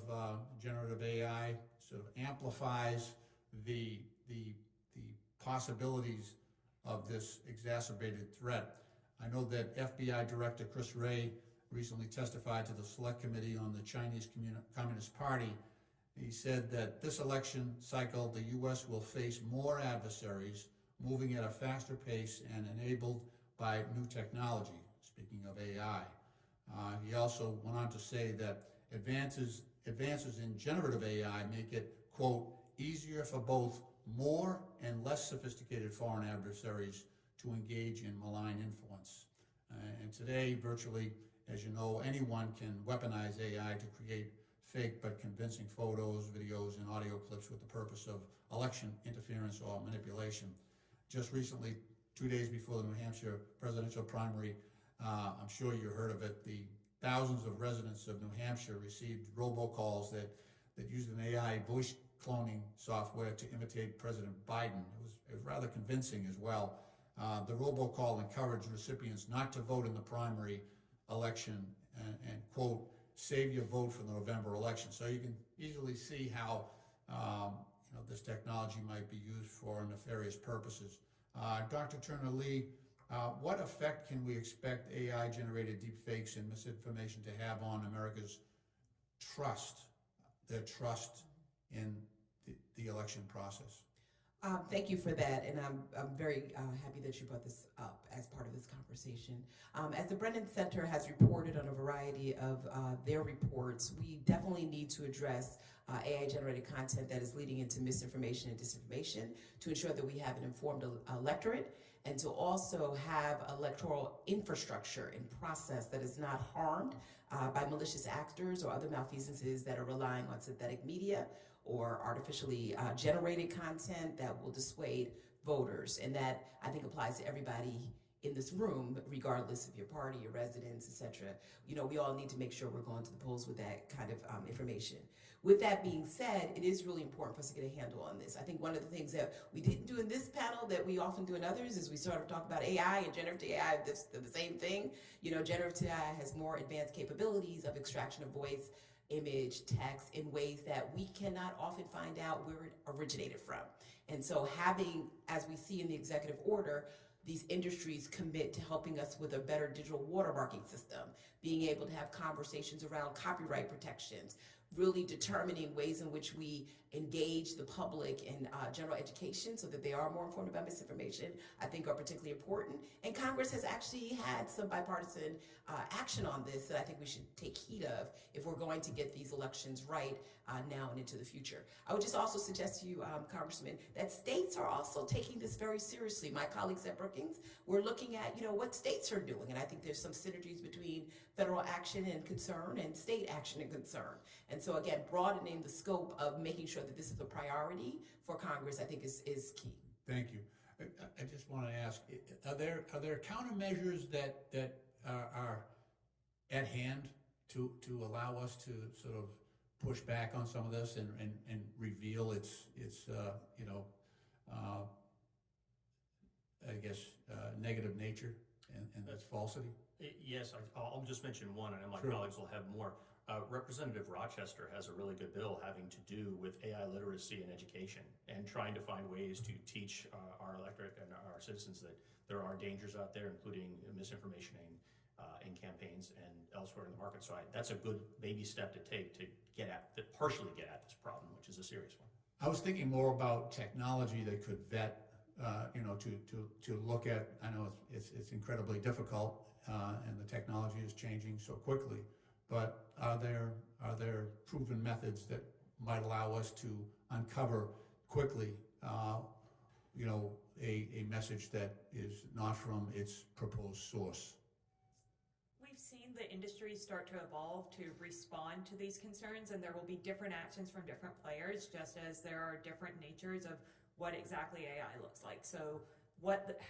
generative AI sort of amplifies the possibilities of this exacerbated threat. I know that FBI Director Chris Wray recently testified to the Select Committee on the Chinese Communist Party. He said that this election cycle, the U.S. will face more adversaries moving at a faster pace and enabled by new technology, speaking of AI. He also went on to say that advances in generative AI make it, quote, easier for both more and less sophisticated foreign adversaries to engage in malign influence. And today, virtually, as you know, anyone can weaponize AI to create fake but convincing photos, videos, and audio clips with the purpose of election interference or manipulation. Just recently, 2 days before the New Hampshire presidential primary, I'm sure you heard of it, the thousands of residents of New Hampshire received robocalls that used an AI voice cloning software to imitate President Biden. It was rather convincing as well. The robocall encouraged recipients not to vote in the primary election and quote, save your vote for the November election. So you can easily see how this technology might be used for nefarious purposes. Dr. Turner Lee, what effect can we expect AI-generated deepfakes and misinformation to have on America's their trust in the election process? Thank you for that, and I'm very happy that you brought this up as part of this conversation. As the Brennan Center has reported on a variety of their reports, we definitely need to address AI-generated content that is leading into misinformation and disinformation to ensure that we have an informed electorate and to also have electoral infrastructure and process that is not harmed by malicious actors or other malfeasances that are relying on synthetic media or artificially generated content that will dissuade voters. And that, I think, applies to everybody in this room, regardless of your party, your residence, et cetera. We all need to make sure we're going to the polls with that kind of information. With that being said, it is really important for us to get a handle on this. I think one of the things that we didn't do in this panel that we often do in others is we sort of talk about AI and generative AI, they're the same thing. Generative AI has more advanced capabilities of extraction of voice, image, text in ways that we cannot often find out where it originated from. And so having, as we see in the executive order, these industries commit to helping us with a better digital watermarking system, being able to have conversations around copyright protections, really determining ways in which we engage the public in general education so that they are more informed about misinformation, I think are particularly important. And Congress has actually had some bipartisan action on this that I think we should take heed of if we're going to get these elections right now and into the future. I would just also suggest to you, Congressman, that states are also taking this very seriously. My colleagues at Brookings, we're looking at, what states are doing, and I think there's some synergies between federal action and concern and state action and concern. And so again, broadening the scope of making sure that this is a priority for Congress, I think is key. Thank you. I just want to ask, are there countermeasures that are at hand to allow us to sort of push back on some of this and reveal its negative nature and its falsity? Yes, I'll just mention one, and my Sure. colleagues will have more. Representative Rochester has a really good bill having to do with AI literacy and education and trying to find ways to teach our electorate and our citizens that there are dangers out there, including misinformation in campaigns and elsewhere in the market. So that's a good baby step to take to partially get at this problem, which is a serious one. I was thinking more about technology that could vet, you know, to look at. I know it's incredibly difficult, and the technology is changing so quickly. But are there proven methods that might allow us to uncover quickly, you know, a message that is not from its proposed source? We've seen the industry start to evolve to respond to these concerns, and there will be different actions from different players, just as there are different natures of what exactly AI looks like. So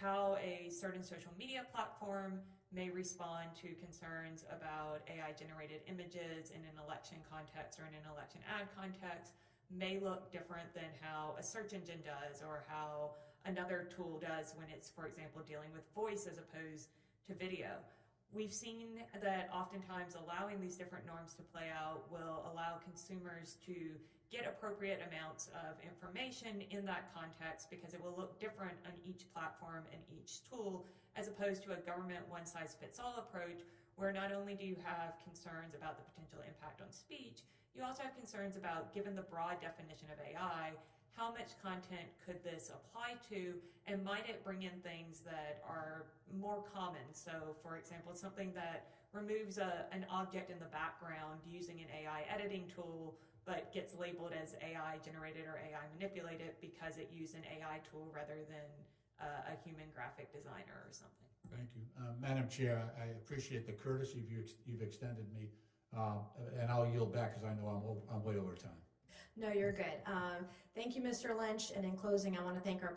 how a certain social media platform may respond to concerns about AI-generated images in an election context or in an election ad context may look different than how a search engine does or how another tool does when it's, for example, dealing with voice as opposed to video. We've seen that oftentimes allowing these different norms to play out will allow consumers to get appropriate amounts of information in that context, because it will look different on each platform and each tool, as opposed to a government one-size-fits-all approach, where not only do you have concerns about the potential impact on speech, you also have concerns about, given the broad definition of AI, how much content could this apply to, and might it bring in things that are more common? So, for example, something that removes an object in the background using an AI editing tool, but gets labeled as AI generated or AI manipulated because it used an AI tool rather than a human graphic designer or something. Thank you. Madam Chair, I appreciate the courtesy you've extended me, and I'll yield back because I know I'm way over time. No, you're good. Thank you, Mr. Lynch. And in closing, I want to thank our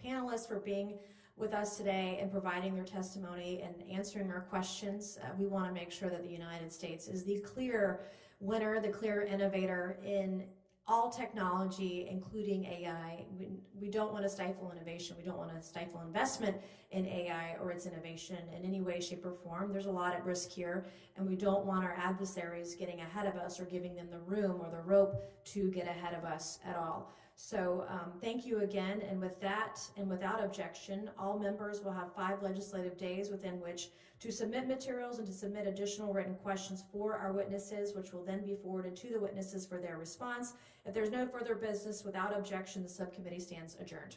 panelists for being with us today and providing their testimony and answering our questions. We want to make sure that the United States is the clear winner, the clear innovator in all technology, including AI. We don't want to stifle innovation. We don't want to stifle investment in AI or its innovation in any way, shape, or form. There's a lot at risk here, and we don't want our adversaries getting ahead of us or giving them the room or the rope to get ahead of us at all. So thank you again, and with that, and without objection, all members will have 5 legislative days within which to submit materials and to submit additional written questions for our witnesses, which will then be forwarded to the witnesses for their response. If there's no further business, without objection, the subcommittee stands adjourned.